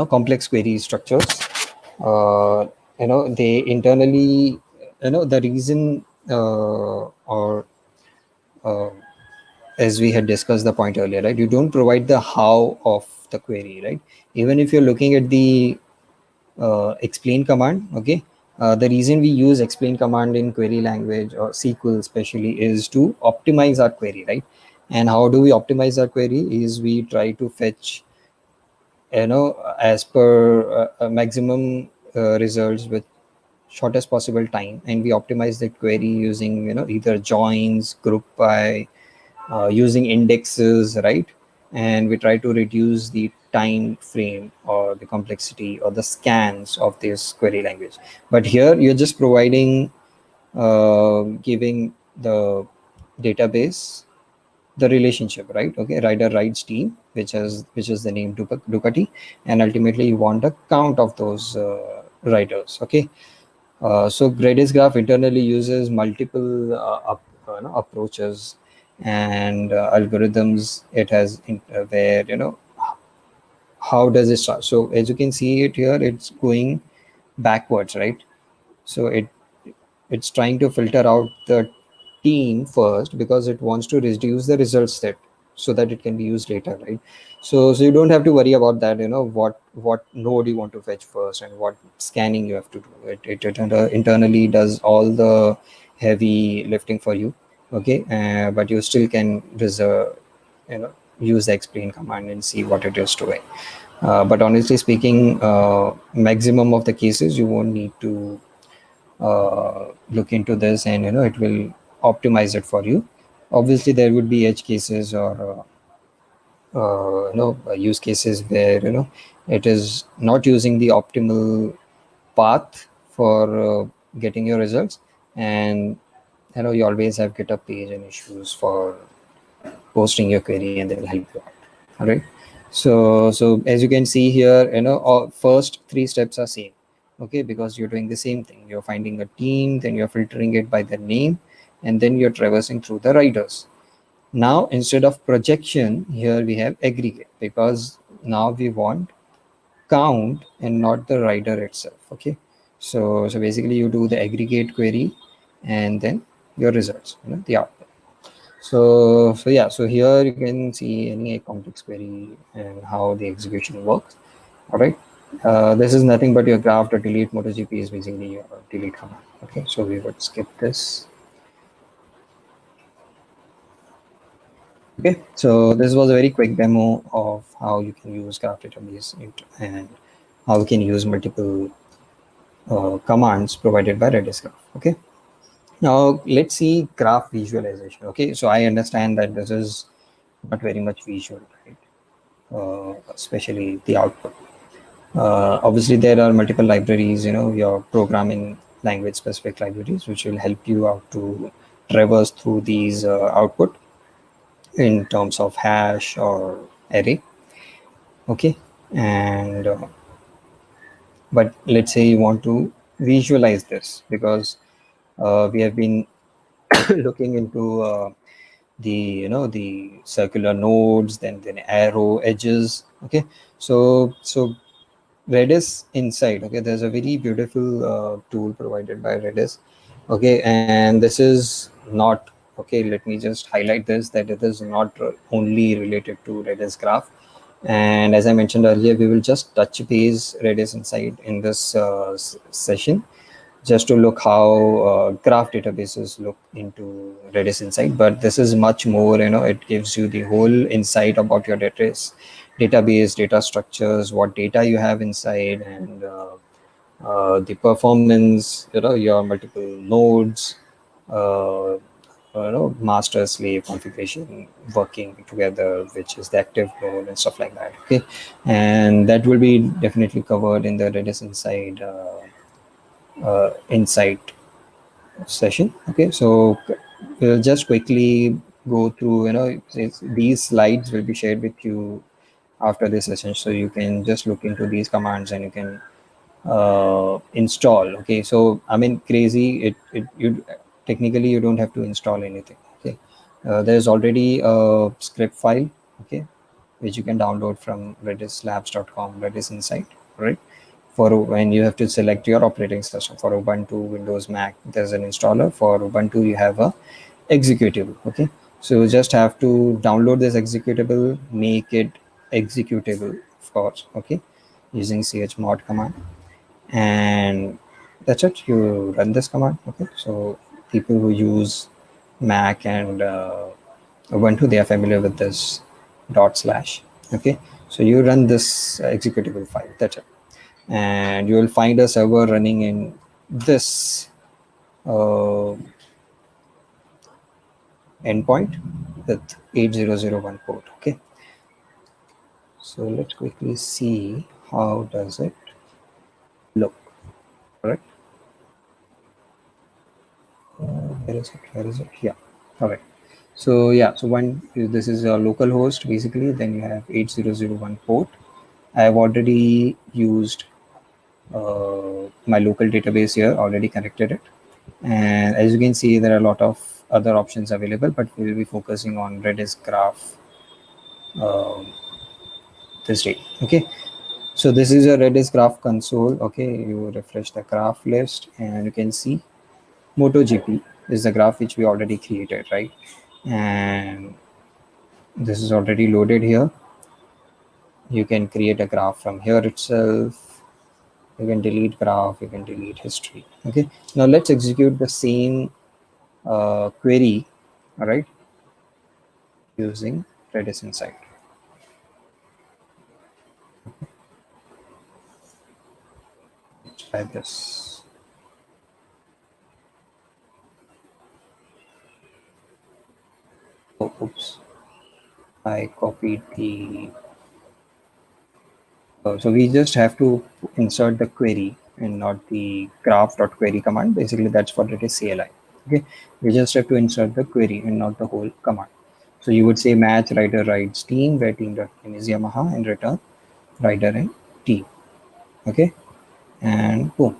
complex query structures, they internally, the reason or uh, as we had discussed the point earlier, right? You don't provide the how of the query, right? Even if you're looking at the explain command. Okay. The reason we use explain command in query language or SQL especially is to optimize our query, right? And how do we optimize our query is we try to fetch, as per maximum results with shortest possible time, and we optimize the query using, either joins, group by, using indexes, right? And we try to reduce the time frame or the complexity or the scans of this query language. But here you're just providing, giving the database the relationship, right? Okay, rider rides team, which is the name Ducati, and ultimately you want the count of those riders. Okay. So RedisGraph internally uses multiple approaches and algorithms. It has where, how does it start? So as you can see it here, it's going backwards, right? So it's trying to filter out the team first because it wants to reduce the result set so that it can be used later, right? So you don't have to worry about that, what node you want to fetch first and what scanning you have to do. It internally does all the heavy lifting for you. Okay. But you still can reserve, use the explain command and see what it is doing. But honestly speaking, maximum of the cases you won't need to look into this, and it will optimize it for you. Obviously there would be edge cases or use cases where, it is not using the optimal path for getting your results, and you always have GitHub page and issues for posting your query, and they will help you out. All right. So as you can see here, first three steps are same. Okay, because you're doing the same thing. You're finding a team, then you're filtering it by the name, and then you're traversing through the riders. Now instead of projection, here we have aggregate, because now we want count and not the rider itself. Okay. So basically you do the aggregate query and then your results, the output. So yeah, so here you can see any complex query and how the execution works. All right. This is nothing but your graph.delete MotoGP is basically your delete command. Okay, so we would skip this. Okay, so this was a very quick demo of how you can use graph database and how you can use multiple commands provided by RedisGraph. Okay. Now let's see graph visualization. Okay, so I understand that this is not very much visual, right? Especially the output. Obviously, there are multiple libraries, your programming language specific libraries, which will help you out to traverse through these output in terms of hash or array. Okay, and but let's say you want to visualize this, because we have been looking into the circular nodes, then arrow edges. Okay, so Redis Insight. Okay, there's a very beautiful tool provided by Redis. Okay, and this is not okay. Let me just highlight this, that it is not only related to RedisGraph. And as I mentioned earlier, we will just touch base Redis Insight in this session, just to look how graph databases look into Redis Insight. But this is much more, it gives you the whole insight about your database, data structures, what data you have inside, and the performance, your multiple nodes, uh, master slave configuration working together, which is the active node and stuff like that. Okay, and that will be definitely covered in the Redis Insight session. Okay, so we'll just quickly go through, these slides will be shared with you after this session, so you can just look into these commands and you can install. Okay, so I mean, crazy, it you technically you don't have to install anything. Okay, there's already a script file, okay, which you can download from redislabs.com, Redis Insight, right? For when you have to select your operating system, for Ubuntu, Windows, Mac, there's an installer. For Ubuntu, you have a executable. Okay, so you just have to download this executable, make it executable, of course. Okay, using chmod command, and that's it. You run this command. Okay, so people who use Mac and Ubuntu, they are familiar with this dot slash. Okay, so you run this executable file. That's it, and you will find a server running in this uh, endpoint with 8001 port. Okay, so let's quickly see how does it look. Correct. Where is it? Where is it? Yeah. All right. So yeah, so this is a local host basically. Then you have 8001 port. I have already used my local database here, already connected it. And as you can see, there are a lot of other options available, but we will be focusing on RedisGraph um this day. Okay, so this is a RedisGraph console. Okay, you refresh the graph list and you can see MotoGP is the graph which we already created, right? And this is already loaded here. You can create a graph from here itself. You can delete graph, you can delete history. Okay, now let's execute the same query, all right, using Redis Insight. Let's try this. Oh, oops, I copied the so we just have to insert the query and not the graph.query command. Basically, that's what it is, CLI. Okay, we just have to insert the query and not the whole command. So you would say match rider rides team, where team.name is Yamaha, and return rider and team. Okay, and boom.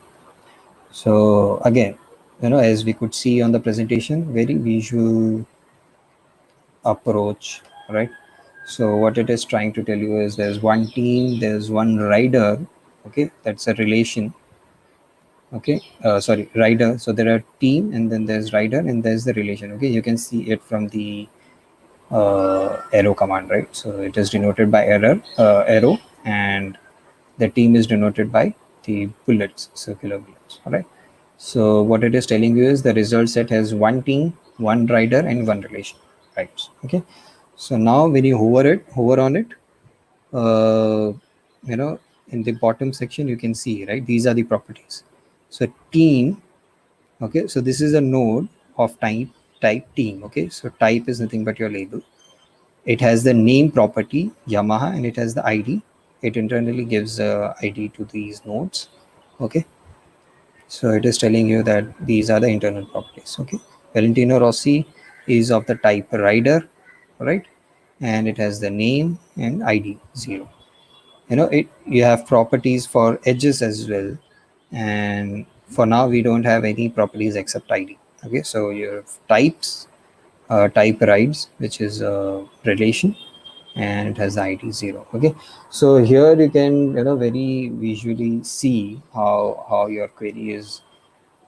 So again, as we could see on the presentation, very visual approach, right? So what it is trying to tell you is there's one team, there's one rider. Okay, that's a relation. Okay, sorry, rider. So there are team, and then there's rider, and there's the relation. Okay, you can see it from the arrow command, right? So it is denoted by arrow, and the team is denoted by the bullets, circular bullets. All right. So what it is telling you is the result set has one team, one rider, and one relation. Right. Okay. So now when you hover on it, uh, you know, in the bottom section, you can see, right, these are the properties. So team, okay, so this is a node of type team. Okay, so type is nothing but your label. It has the name property Yamaha, and it has the ID. It internally gives ID to these nodes. Okay, so it is telling you that these are the internal properties. Okay, Valentino Rossi is of the type rider, right, and it has the name and ID 0. You have properties for edges as well, and for now we don't have any properties except ID. Okay, so your types type rides, which is a relation, and it has the ID 0. Okay, so here you can very visually see how your query is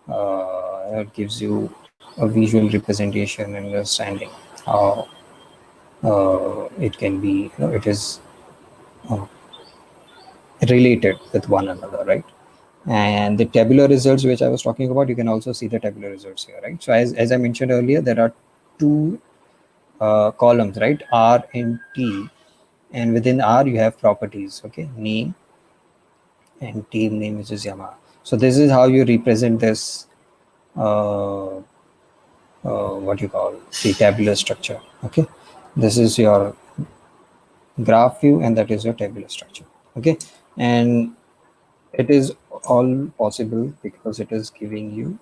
it gives you a visual representation and understanding how it can be it is uh, related with one another, right? And the tabular results which I was talking about, you can also see the tabular results here, right? So as I mentioned earlier, there are two columns, right? R and T, and within R you have properties, okay, name and team name, which is Yamaha. So this is how you represent this what you call the tabular structure. Okay, this is your graph view and that is your tabular structure. Okay, and it is all possible because it is giving you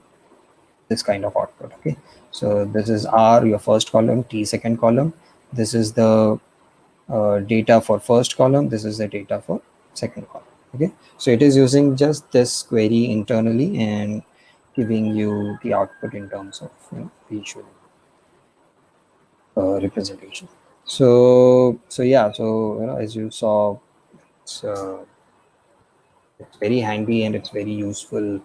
this kind of output. Okay, so this is R, your first column, T second column. This is the data for first column, this is the data for second column. Okay, so it is using just this query internally and giving you the output in terms of visual representation. So yeah, so as you saw, it's very handy and it's very useful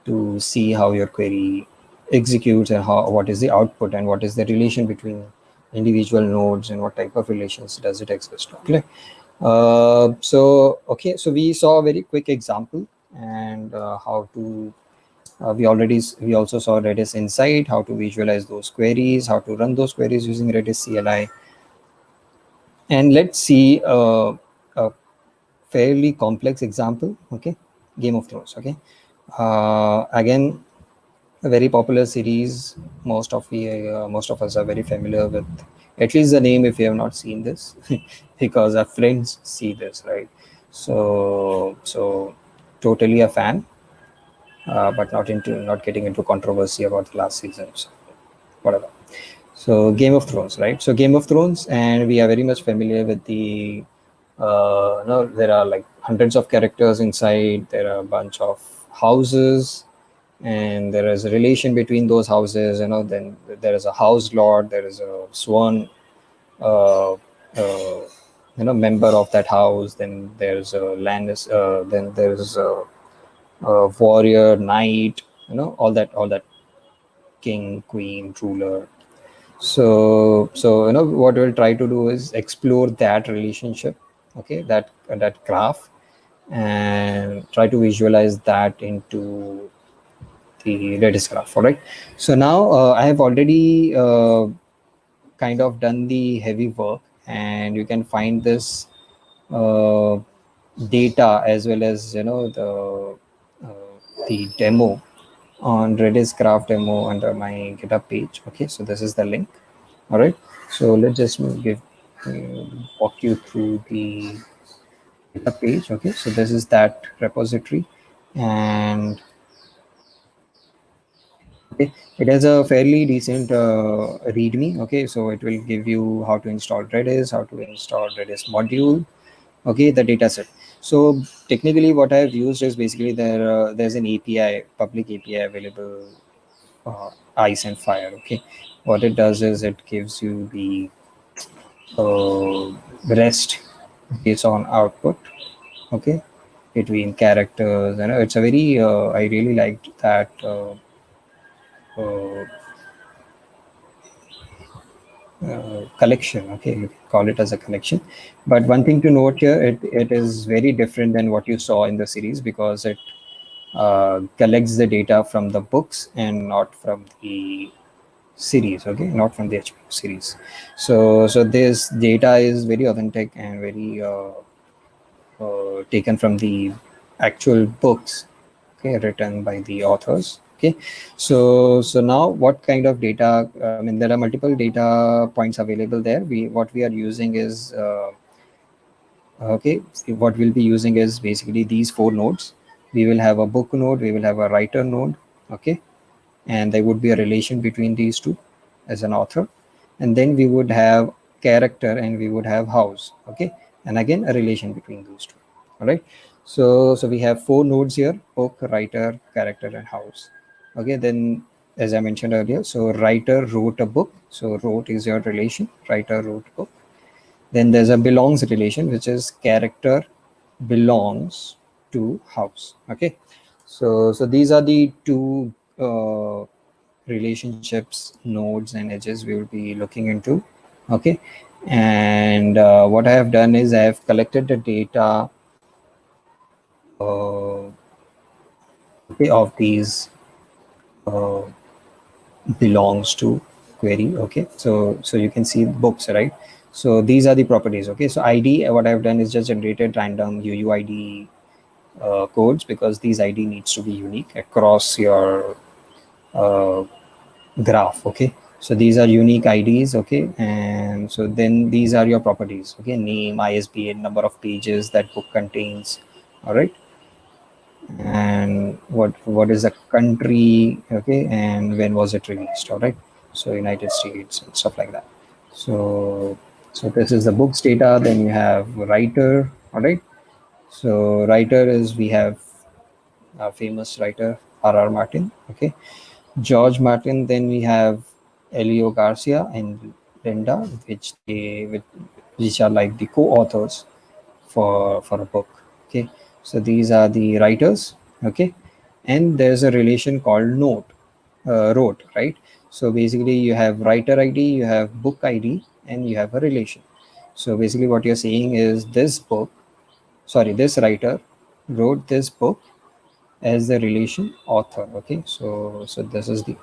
to see how your query executes and how what is the output and what is the relation between individual nodes and what type of relations does it exist. Okay, so we saw a very quick example and how to we also saw Redisinsight, how to visualize those queries, how to run those queries using Redis CLI. And let's see a fairly complex example. Okay, Game of Thrones. Okay, again, a very popular series. Most of us are very familiar with at least the name if you have not seen this, because our friends see this, right? So totally a fan, but not getting into controversy about the last season. So whatever. So Game of Thrones, right? So Game of Thrones, and we are very much familiar with the no, there are like hundreds of characters inside. There are a bunch of houses, and there is a relation between those houses. Then there is a house lord. There is a sworn, uh, member of that house. Then there's a Lannis. Then there's a warrior, knight. All that king, queen, ruler. So what we'll try to do is explore that relationship, okay, that graph, and try to visualize that into the Redis graph. All right, so now I have already kind of done the heavy work, and you can find this uh, data as well as the demo on Redis graph demo under my GitHub page. Okay, so this is the link. All right, so let's just walk you through the GitHub page. Okay, so this is that repository, and okay, it has a fairly decent README. Okay, so it will give you how to install Redis, how to install Redis module. Okay, the dataset. So technically, what I've used is basically there's an API, public API available, Ice and Fire. Okay, what it does is it gives you the rest based on output. Okay, between characters, and it's a very I really liked that. Uh, Collection. Okay, you can call it as a collection. But one thing to note here, it is very different than what you saw in the series because it collects the data from the books and not from the series. Okay, not from the HBO series. So this data is very authentic and very taken from the actual books, okay, written by the authors. Okay, so now what kind of data? I mean, there are multiple data points available there. What we are using is okay. What we'll be using is basically these four nodes. We will have a book node. We will have a writer node. Okay, and there would be a relation between these two as an author, and then we would have character and we would have house. Okay, and again a relation between those two. All right, so we have four nodes here: book, writer, character, and house. Okay, then as I mentioned earlier. So writer wrote a book. So wrote is your relation. Writer wrote book. Then there's a belongs relation, which is character belongs to house. Okay. So these are the two relationships, nodes and edges we will be looking into. Okay. And what I have done is I have collected the data okay, of these uh, belongs to query. Okay, so you can see books, right? So these are the properties. Okay, so id, what I've done is just generated random uuid codes, because these id needs to be unique across your graph. Okay, so these are unique ids. Okay, and so then these are your properties. Okay, name, isbn, number of pages that book contains. All right, and what is the country. Okay, and when was it released. All right, so United States and stuff like that. So this is the books data. Then you have writer. All right, so writer is, we have a famous writer, R.R. Martin. Okay, George Martin. Then we have Elio Garcia and Linda, which are like the co-authors for a book. Okay, so these are the writers. Okay, and there's a relation called wrote, right? So basically you have writer id, you have book id, and you have a relation. So basically what you're saying is this writer wrote this book as the relation author. Okay, so this is the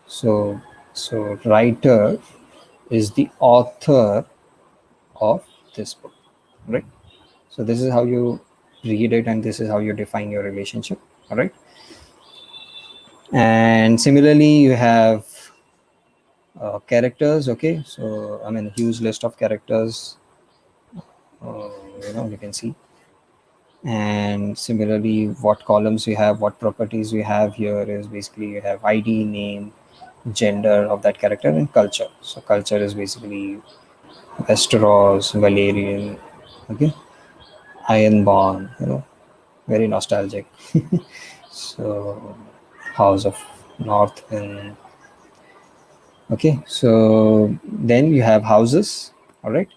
so so writer is the author of this book, right? So this is how you read it, and this is how you define your relationship. All right. And similarly, you have characters. Okay. So I mean, huge list of characters. You can see. And similarly, what columns you have, what properties you have here is basically you have ID, name, gender of that character, and culture. So culture is basically Westeros, Valerian. Okay. Ironborn. Very nostalgic. So House of North. And okay, so then you have houses. All right,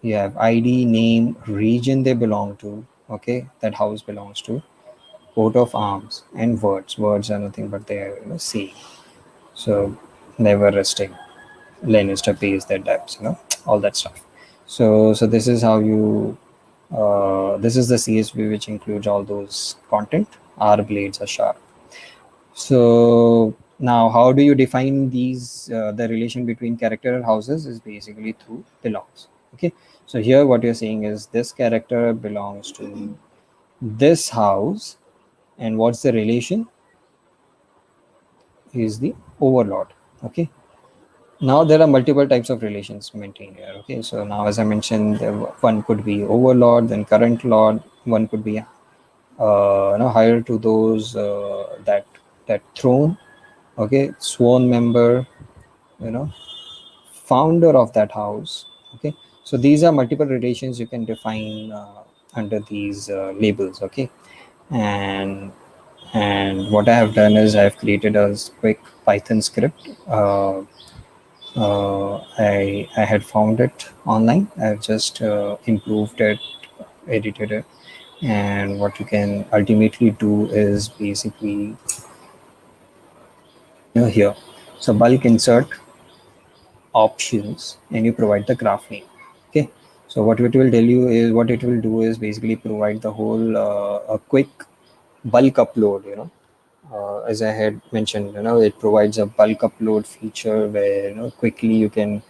you have id, name, region they belong to. Okay, that house belongs to, coat of arms, and words are nothing but they're same. So never resting, Lannister pays their debts, all that stuff. So this is how you this is the CSV, which includes all those content. Our blades are sharp. So now, how do you define these? The relation between character and houses is basically through belongs. Okay, so here what you're saying is this character belongs to this house, and what's the relation? Is the overlord. Okay. Now there are multiple types of relations maintained here. Okay, so now as I mentioned, one could be overlord, then current lord. One could be higher to those that throne. Okay, sworn member, founder of that house. Okay, so these are multiple relations you can define under these labels. Okay, and what I have done is I have created a quick Python script. I had found it online. I've just improved it, edited it, and what you can ultimately do is basically here. So bulk insert options, and you provide the graph name. Okay, so what it will tell you is, what it will do is basically provide the whole a quick bulk upload. As I had mentioned, it provides a bulk upload feature where quickly you can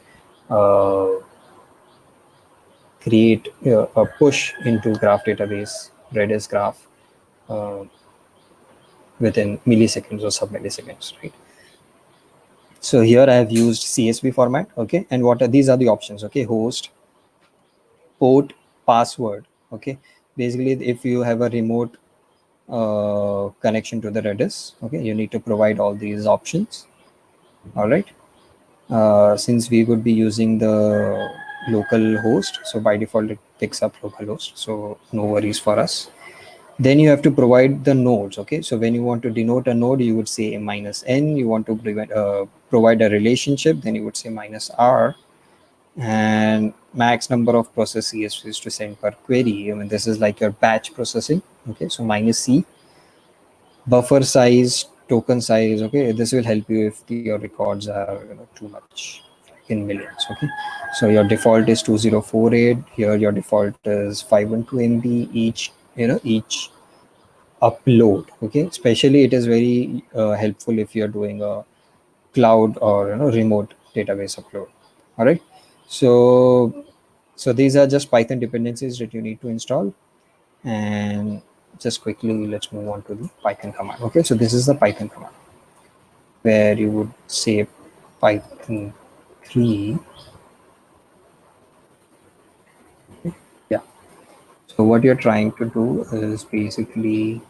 create a push into graph database, RedisGraph, uh, within milliseconds or sub-milliseconds, right? So here I have used CSV format. Okay, and what are these are the options. Okay, host, port, password. Okay, basically if you have a remote connection to the Redis, okay, you need to provide all these options. All right, since we would be using the local host, so by default it picks up local host, so no worries for us. Then you have to provide the nodes. Okay, so when you want to denote a node, you would say minus n. You want to provide a relationship, then you would say minus r. And max number of processes is to send per query. I mean, this is like your batch processing. Okay, so minus c. Buffer size, token size. Okay, this will help you if your records are too much, like in millions. Okay, so your default is 2048. Here your default is 512 MB each. Each upload. Okay, especially it is very helpful if you're doing a cloud or remote database upload. All right, so these are just Python dependencies that you need to install. And just quickly, let's move on to the Python command. Okay, so this is the Python command where you would say Python 3. Yeah, so what you're trying to do is basically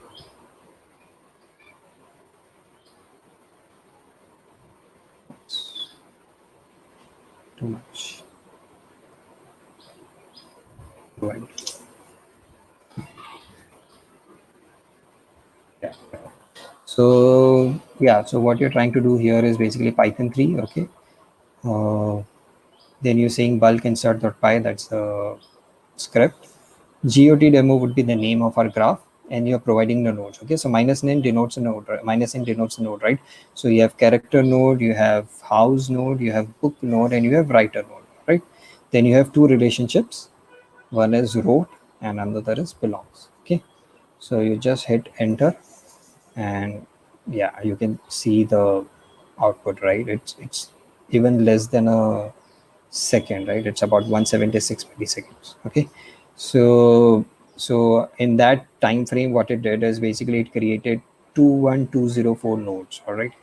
too much. Right. Yeah. So yeah, so what you're trying to do here is basically Python 3. Okay, then you're saying bulk insert.py, that's the script. GOT demo would be the name of our graph, and you're providing the nodes. Okay, so minus n denotes a node, right? Minus n denotes a node, right? So you have character node, you have house node, you have book node, and you have writer node, right? Then you have two relationships. One is wrote and another is belongs. Okay, so you just hit enter, and yeah, you can see the output, right? It's even less than a second, right? It's about 176 milliseconds. Okay, so in that time frame, what it did is basically it created 21204 nodes. All right,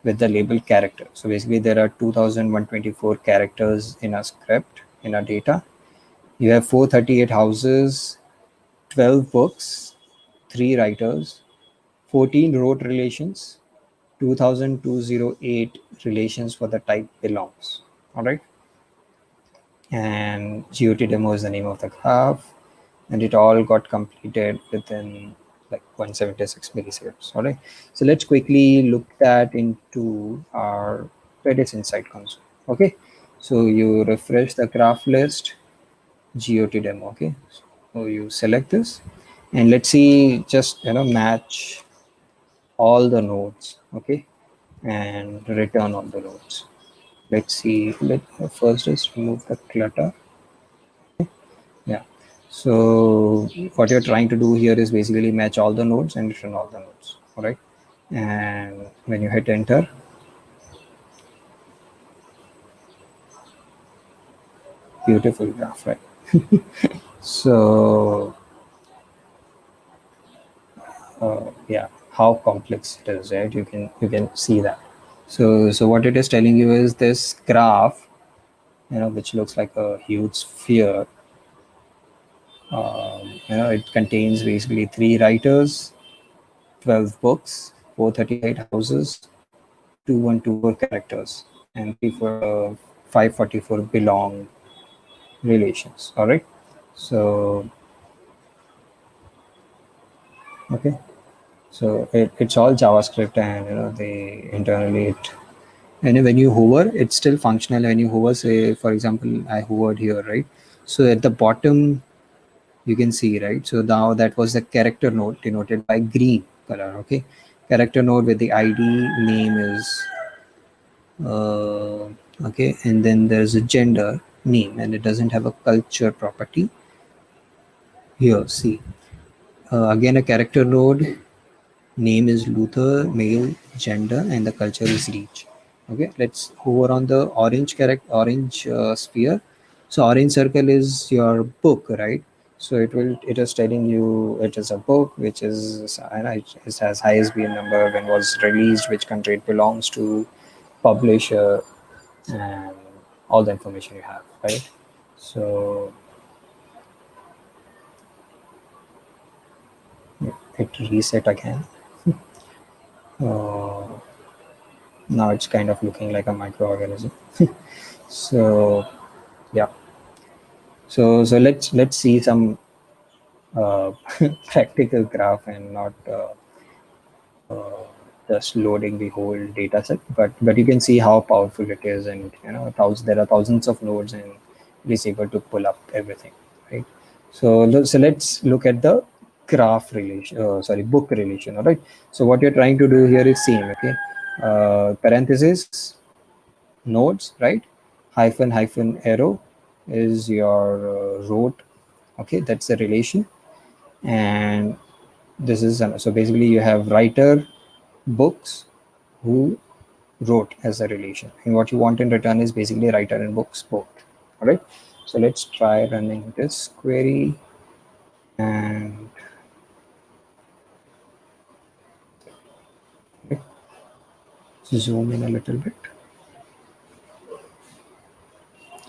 with the label character. So basically there are 2124 characters in a script, in a data. You have 438 houses, 12 books, 3 writers, 14 wrote relations, 2208 relations for the type belongs. All right, and GOT demo is the name of the graph, and it all got completed within like 176 milliseconds. All right, so let's quickly look that into our Redisinsight console. Okay, so you refresh the graph list, GOT demo. Okay, so you select this, and let's see, just match all the nodes. Okay, and return all the nodes. Let's see. Let first just remove the clutter. Yeah, so what you're trying to do here is basically match all the nodes and return all the nodes. All right, and when you hit enter, beautiful graph, right? So yeah, how complex it is, right? You can see that. So what it is telling you is this graph, which looks like a huge sphere. It contains basically 3 writers, 12 books, 438 houses, 2124 characters, and 544 belong relations. All right, so okay, so it's all JavaScript, and they internally it, and when you hover, it's still functional. When you hover, say for example, I hovered here, right? So at the bottom you can see, right? So now that was the character node denoted by green color. Okay, character node with the ID name is okay, and then there's a gender name, and it doesn't have a culture property here. See, again a character node, name is Luther, male, gender, and the culture is reach. Okay, let's hover on the orange sphere. So orange circle is your book, right? So it is telling you it is a book which is, I know it has ISBN number, when was released, which country it belongs to, publisher, and all the information you have, right? So it reset again. uh, Now it's kind of looking like a microorganism. So yeah, so let's see some practical graph and not just loading the whole data set, but you can see how powerful it is, and there are thousands of nodes, and it is able to pull up everything, right? So let's look at the graph relation, sorry, book relation. All right, so what you're trying to do here is same. Okay, parenthesis nodes, right? Hyphen hyphen arrow is your rote. Okay, that's the relation. And this is so basically you have writer, books, who wrote as a relation, and what you want in return is basically writer and books both. All right, so let's try running this query and zoom in a little bit.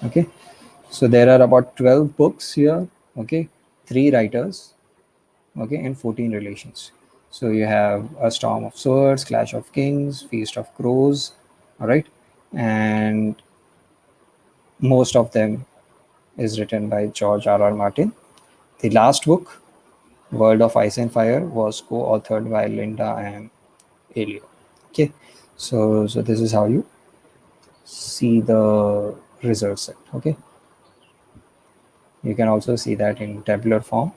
Okay, so there are about 12 books here. Okay, 3 writers, okay, and 14 relations. So you have a Storm of Swords, Clash of Kings, Feast of Crows. All right, and most of them is written by George R. R. Martin. The last book, World of Ice and Fire, was co-authored by Linda and Elio. Okay, so this is how you see the result set. Okay, you can also see that in tabular form,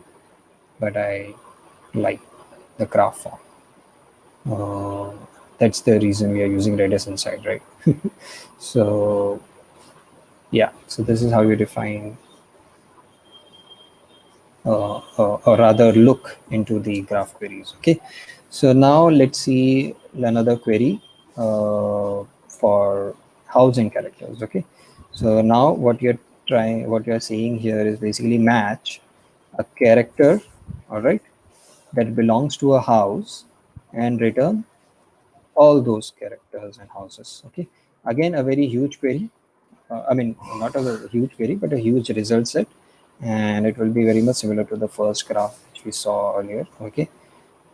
but I like the graph form. That's the reason we are using Redisinsight, right? So yeah, so this is how you define or rather look into the graph queries. Okay, so now let's see another query for housing characters. Okay, so now what you're seeing here is basically match a character, all right, that belongs to a house, and return all those characters and houses. Okay, again a very huge query. I mean, not a huge query, but a huge result set, and it will be very much similar to the first graph which we saw earlier. Okay,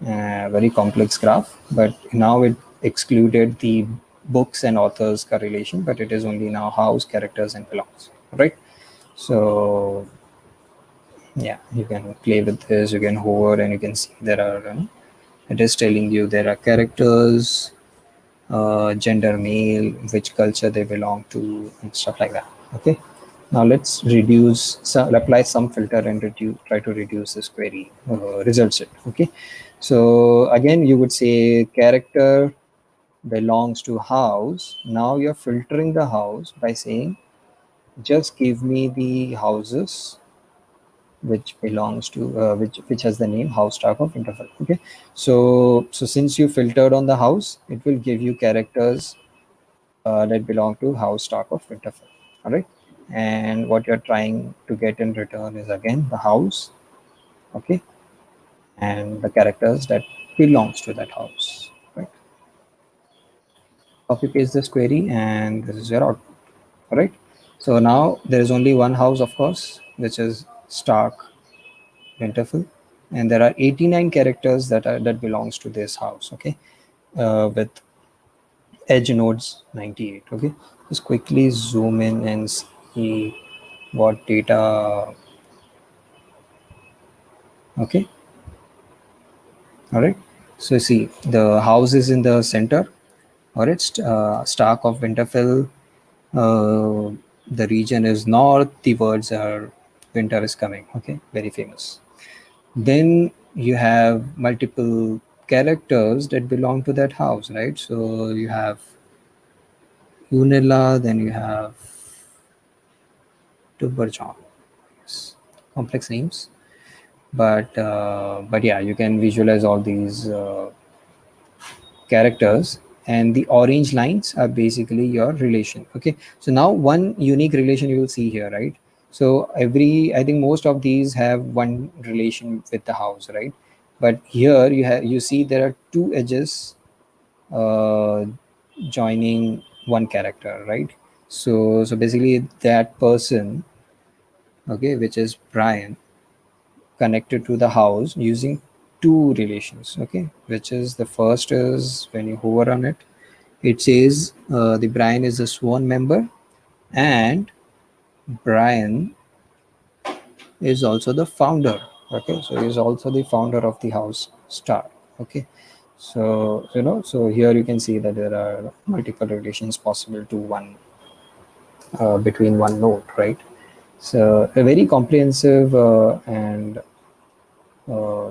very complex graph, but now it excluded the books and authors correlation, but it is only now house, characters, and belongs. Right. So yeah, you can play with this. You can hover, and you can see there are. It is telling you there are characters, gender male, which culture they belong to, and stuff like that. Okay, now let's apply some filter and try to reduce this query result set. Okay, so again you would say character belongs to house. Now you're filtering the house by saying just give me the houses which belongs to which has the name house type of interval. Okay, so since you filtered on the house, it will give you characters that belong to house stock of interval. All right, and what you're trying to get in return is again the house. Okay, and the characters that belongs to that house. Right, copy paste this query, and this is your output. All right, so now there is only one house, of course, which is stock interval, and there are 89 characters that belongs to this house. Okay, with edge nodes 98. Okay, just quickly zoom in and see what data. Okay, all right, so see the house is in the center, or it's Stark of Winterfell. The region is north, the words are winter is coming. Okay, very famous. Then you have multiple characters that belong to that house, right? So you have Unilla, then you have Tuberjon. Yes. Complex names, but yeah, you can visualize all these characters, and the orange lines are basically your relation. Okay, so now one unique relation you will see here, right? So I think most of these have one relation with the house, right? But here you see there are two edges uh, joining one character, right? So basically that person, okay, which is Brian, connected to the house using two relations. Okay, which is the first is when you hover on it, it says the Brian is a sworn member, and Brian is also the founder Okay, so he's also the founder of the house Star. Okay, so so here you can see that there are multiple relations possible to one between one node, right? So a very comprehensive and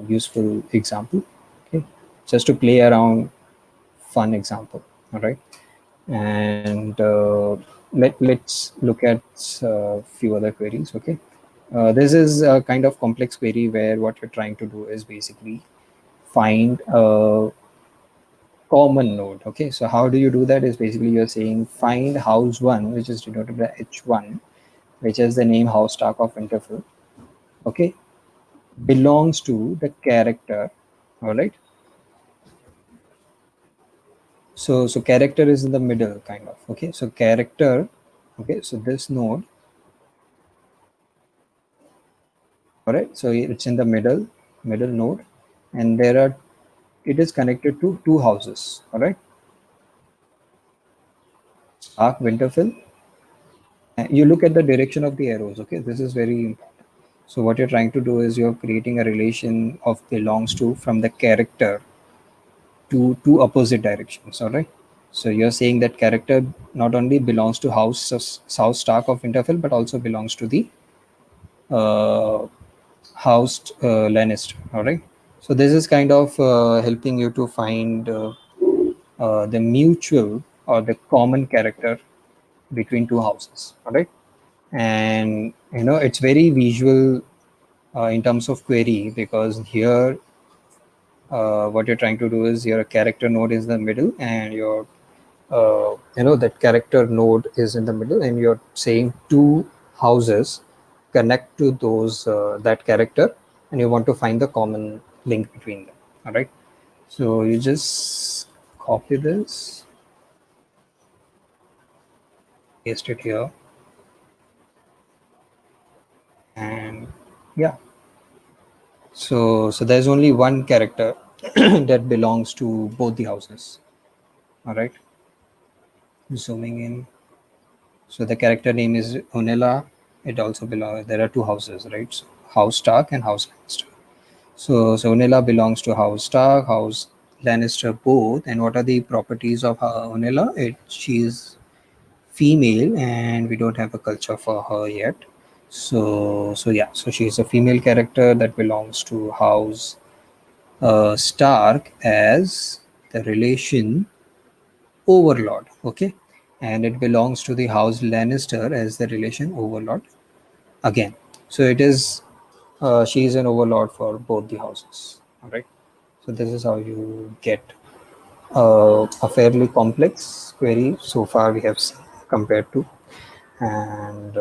useful example. Okay, just to play around, fun example. All right, and let's look at a few other queries. Okay, this is a kind of complex query where what you're trying to do is basically find a common node. Okay, so how do you do that is basically you're saying find house one, which is denoted by h1, which is the name house stack of interval. Okay, belongs to the character. All right, so character is in the middle kind of. Okay, so character. Okay, so this node. All right, so it's in the middle node, and there are, it is connected to two houses. All right, arc winterfill. You look at the direction of the arrows. Okay, this is very important. So what you're trying to do is you're creating a relation of belongs to from the character to two opposite directions. All right, so you're saying that character not only belongs to house stack of interval but also belongs to the uh, housed Lannister. All right, so this is kind of helping you to find the mutual or the common character between two houses. All right, and it's very visual in terms of query, because here what you're trying to do is your character node is the middle, and your that character node is in the middle, and you're saying two houses connect to those that character, and you want to find the common link between them. All right, so you just copy this, paste it here, and yeah, so there's only one character that belongs to both the houses. All right, zooming in. So the character name is Unela. It also belongs. There are two houses, right? So House Stark and House Lannister. So Unela belongs to House Stark, House Lannister both. And what are the properties of Unela? She is female, and we don't have a culture for her yet. So yeah. So she is a female character that belongs to House Stark as the relation overlord. Okay, and it belongs to the house Lannister as the relation overlord again. So it is she is an overlord for both the houses. All right, so this is how you get a fairly complex query so far we have seen compared to, and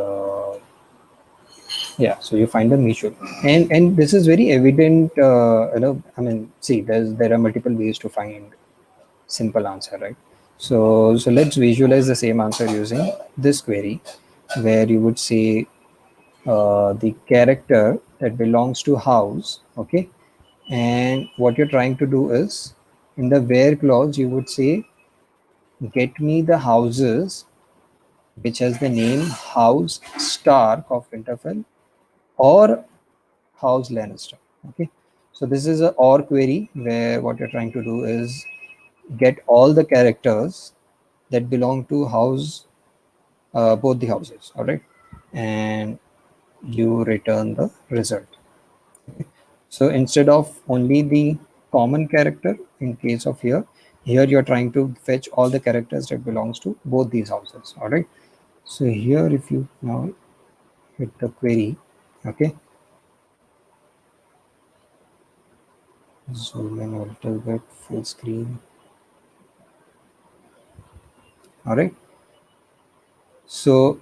yeah, so you find the mutual, and this is very evident. I mean, see, there are multiple ways to find simple answer, right? So let's visualize the same answer using this query, where you would say the character that belongs to house. Okay, and what you're trying to do is in the where clause you would say get me the houses which has the name house Stark of Winterfell or house Lannister. Okay, so this is a or query where what you're trying to do is get all the characters that belong to house, both the houses. All right, and you return the result. So instead of only the common character in case of here you're trying to fetch all the characters that belongs to both these houses. All right, so here if you now hit the query, okay, zoom in a little bit, full screen. All right, so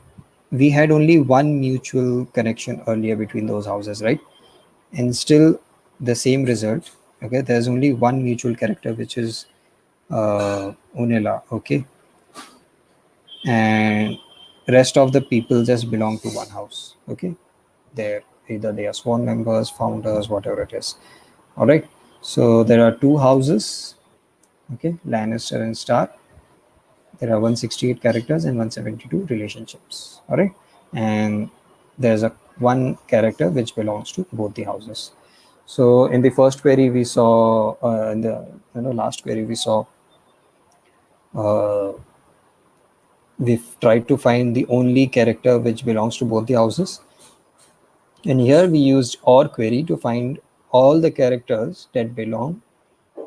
we had only one mutual connection earlier between those houses, right? And still the same result. Okay, there's only one mutual character, which is Unela. Okay, and rest of the people just belong to one house. Okay, they're either they are sworn members, founders, whatever it is. All right, so there are two houses. Okay, Lannister and Stark. There are 168 characters and 172 relationships. All right, and there's a one character which belongs to both the houses. So in the first query we saw, in the last query we saw, uh, we've tried to find the only character which belongs to both the houses. And here we used OR query to find all the characters that belong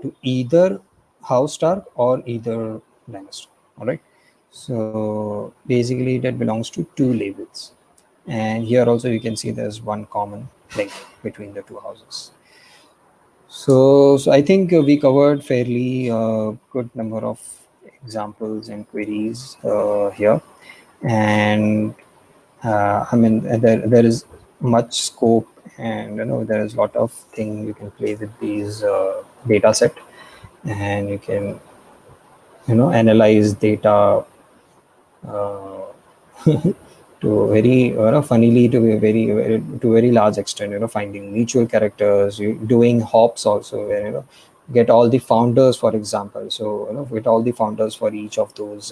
to either house star or either dynasty. All right. So basically that belongs to two labels. And here also you can see there's one common link between the two houses. So I think we covered fairly good number of examples and queries here. And I mean, there is much scope, and there is a lot of thing you can play with these data set, and you can analyze data uh, to very funnily to a to very large extent, finding mutual characters, doing hops also, where get all the founders, for example. So get all the founders for each of those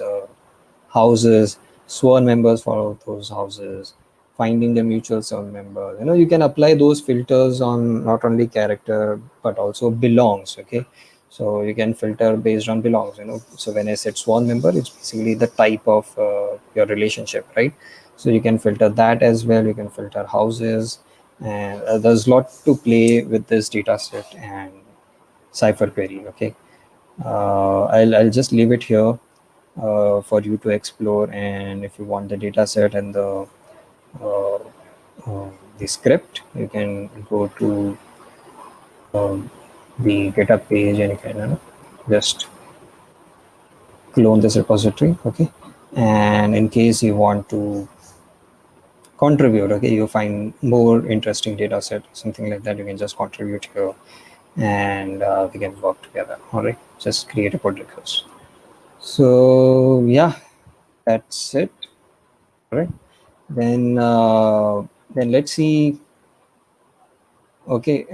houses, sworn members for all those houses, finding the mutual sworn member. You can apply those filters on not only character but also belongs. Okay, so you can filter based on belongs. So when I said sworn member, it's basically the type of your relationship, right? So you can filter that as well. You can filter houses, and there's a lot to play with this data set and Cypher query. Okay, I'll just leave it here for you to explore. And if you want the data set and uh, the script, you can go to the GitHub page, and you can just clone this repository. Okay, and in case you want to contribute, okay, you find more interesting data set, something like that, you can just contribute here, and we can work together. All right, just create a pull request. So yeah, that's it. All right, then let's see. Okay,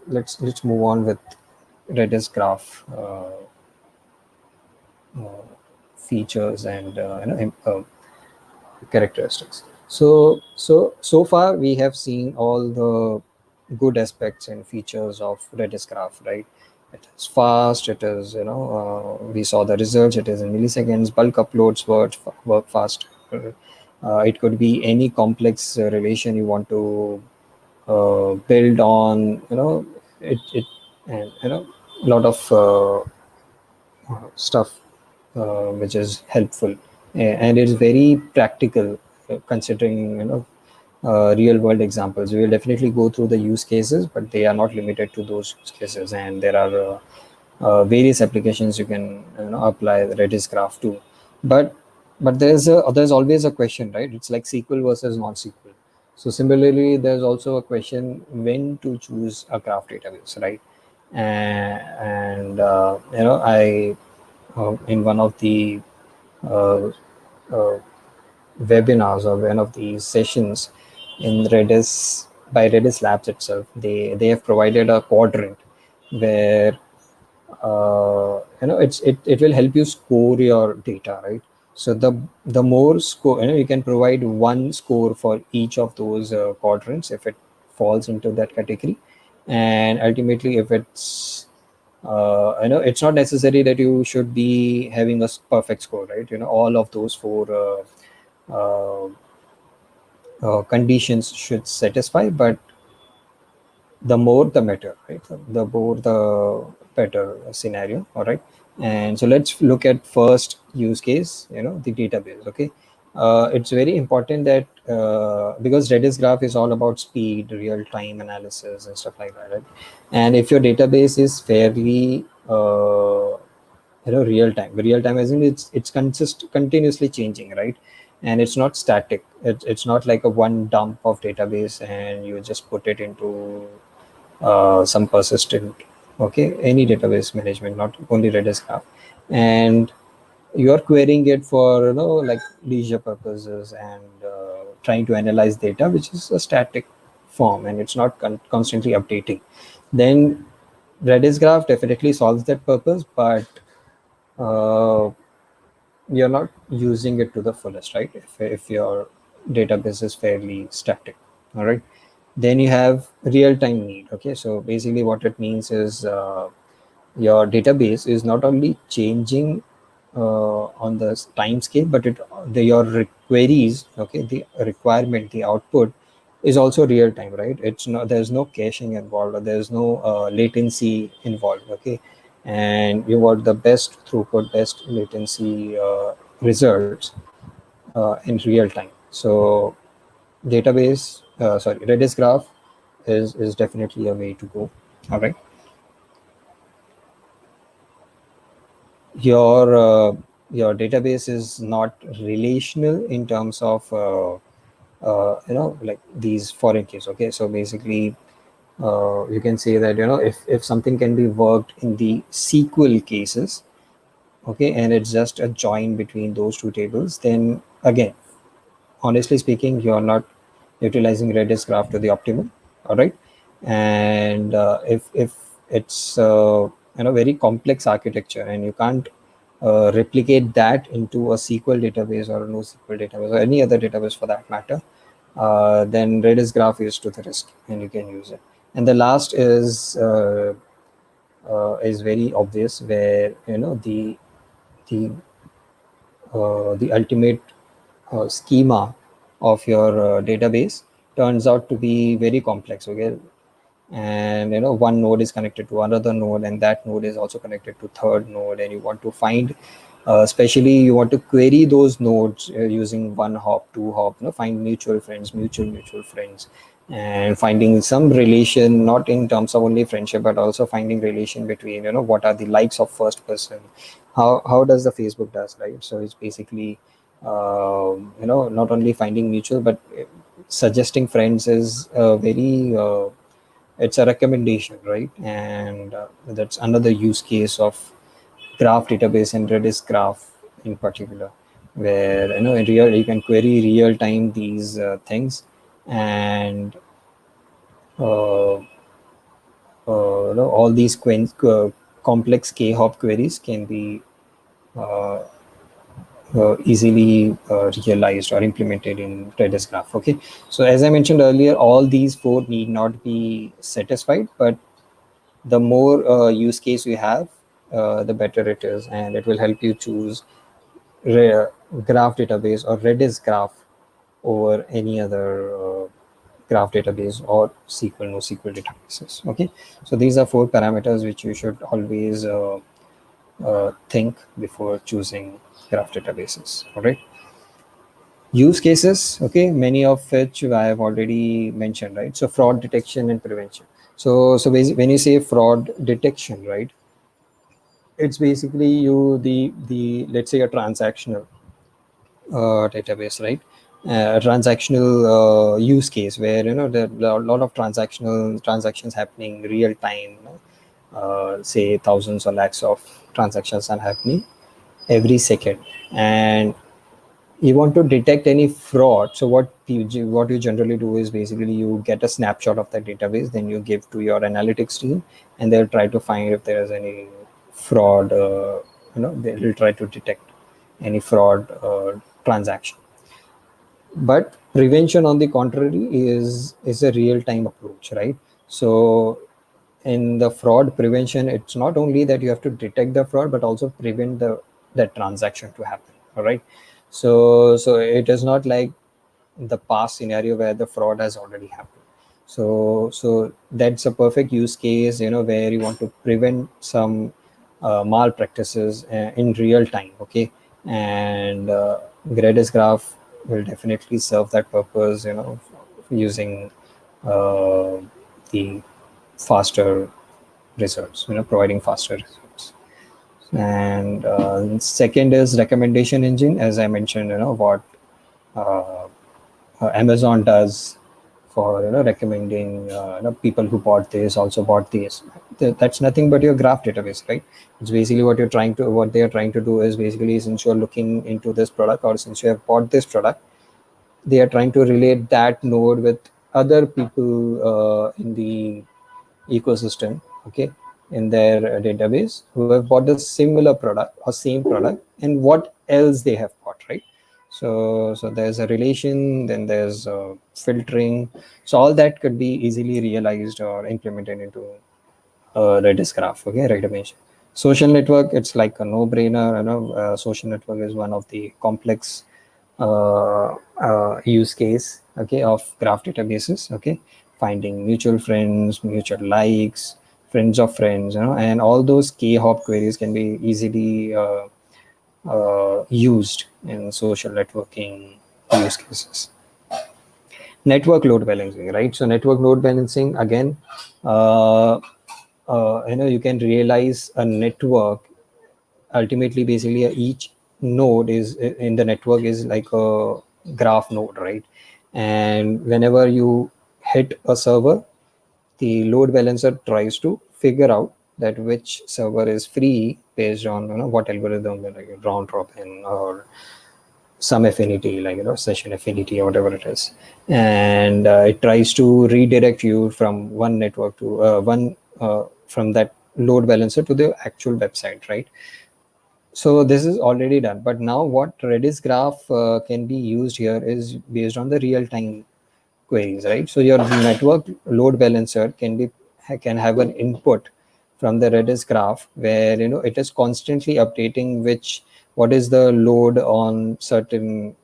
let's move on with RedisGraph features and characteristics. So far we have seen all the good aspects and features of RedisGraph, right? It is fast. It is we saw the results. It is in milliseconds. Bulk uploads work fast. It could be any complex relation you want to build on. It and a lot of stuff which is helpful, and it's very practical, considering real world examples. We will definitely go through the use cases, but they are not limited to those use cases, and there are various applications you can apply the Redis graph to. But there's always a question, right? It's like SQL versus non-SQL. So similarly, there's also a question when to choose a graph database, right? And I in one of the uh, uh, webinars or one of the sessions in Redis by Redis Labs itself, they have provided a quadrant where it will help you score your data, right? So the more score, you can provide one score for each of those quadrants if it falls into that category. And ultimately, if it's it's not necessary that you should be having a perfect score, right? All of those four uh, conditions should satisfy, but the more the better, right? The more the better scenario. All right, and so let's look at first use case, the database. Okay, it's very important that because Redis graph is all about speed, real time analysis and stuff like that, right? And if your database is fairly real time, as in it's continuously changing, right? And it's not static. It's not like a one dump of database and you just put it into some persistent, okay, any database management, not only Redis graph. And you're querying it for like leisure purposes, and trying to analyze data which is a static form, and it's not constantly updating. Then Redis graph definitely solves that purpose, but uh, you're not using it to the fullest, right? If your database is fairly static. All right, Then you have real-time need. Okay, so basically what it means is your database is not only changing on the time scale, but your queries, okay, the requirement, the output is also real time, right? It's not, there's no caching involved, or there's no latency involved. Okay, and you want the best throughput, best latency results in real time. So Redis Graph is definitely a way to go. All right. Your database is not relational in terms of like these foreign keys. Okay, so basically you can say that if something can be worked in the SQL cases, okay, and it's just a join between those two tables, then again, honestly speaking, you're not utilizing Redis graph to the optimum. All right, and if it's very complex architecture and you can't replicate that into a SQL database or a NoSQL database or any other database for that matter, then Redis graph is to the risk and you can use it. And the last is very obvious, where the ultimate schema of your database turns out to be very complex. Okay, and one node is connected to another node, and that node is also connected to third node, and you want to find especially you want to query those nodes using one hop, two hop, find mutual friends, and finding some relation, not in terms of only friendship, but also finding relation between what are the likes of first person, how does the Facebook does, right? So it's basically not only finding mutual, but suggesting friends is very it's a recommendation, right? And that's another use case of graph database and Redis graph in particular, where in real you can query real time these things, and all these complex k-hop queries can be uh, easily realized or implemented in Redis graph. Okay, so as I mentioned earlier, all these four need not be satisfied, but the more use case you have, the better it is, and it will help you choose graph database or Redis graph over any other graph database or SQL, NoSQL databases. Okay, so these are four parameters which you should always think before choosing graph databases. All right. Use cases, okay, many of which I have already mentioned, right? So fraud detection and prevention. So basically, when you say fraud detection, right, it's basically the let's say a transactional database, right? Transactional use case where there are a lot of transactions happening real time. Say thousands or lakhs of transactions are happening every second, and you want to detect any fraud. So what you generally do is basically you get a snapshot of the database, then you give to your analytics team, and they'll try to find if there is any fraud. They will try to detect any fraud transaction. But prevention, on the contrary, is a real time approach, right? So in the fraud prevention, it's not only that you have to detect the fraud, but also prevent that transaction to happen. All right, so it is not like the past scenario where the fraud has already happened. So that's a perfect use case, where you want to prevent some malpractices in real time. Okay, and Redis graph will definitely serve that purpose, using uh, the faster results, providing faster results. And second is recommendation engine. As I mentioned, what uh, Amazon does for recommending people who bought this also bought this. That's nothing but your graph database, right? It's basically what they are trying to do is basically, since you're looking into this product, or since you have bought this product, they are trying to relate that node with other people in the ecosystem, okay, in their database, who have bought the similar product or same product, and what else they have bought, right? So there's a relation, then there's filtering. So all that could be easily realized or implemented into Redis graph. Okay, right, Ramesh. Social network, it's like a no-brainer. Social network is one of the complex use case, okay, of graph databases. Okay, finding mutual friends, mutual likes, friends of friends, and all those k-hop queries can be easily used in social networking use cases. Network load balancing, right? So network load balancing again, uh, you can realize a network. Ultimately, basically, each node is in the network is like a graph node, right? And whenever you hit a server, the load balancer tries to figure out that which server is free based on what algorithm, like round robin or some affinity, like session affinity or whatever it is, and it tries to redirect you from one network to one from that load balancer to the actual website, right? So this is already done, but now what Redis graph can be used here is based on the real time queries, right? So your network load balancer can have an input from the Redis graph where it is constantly updating what is the load on certain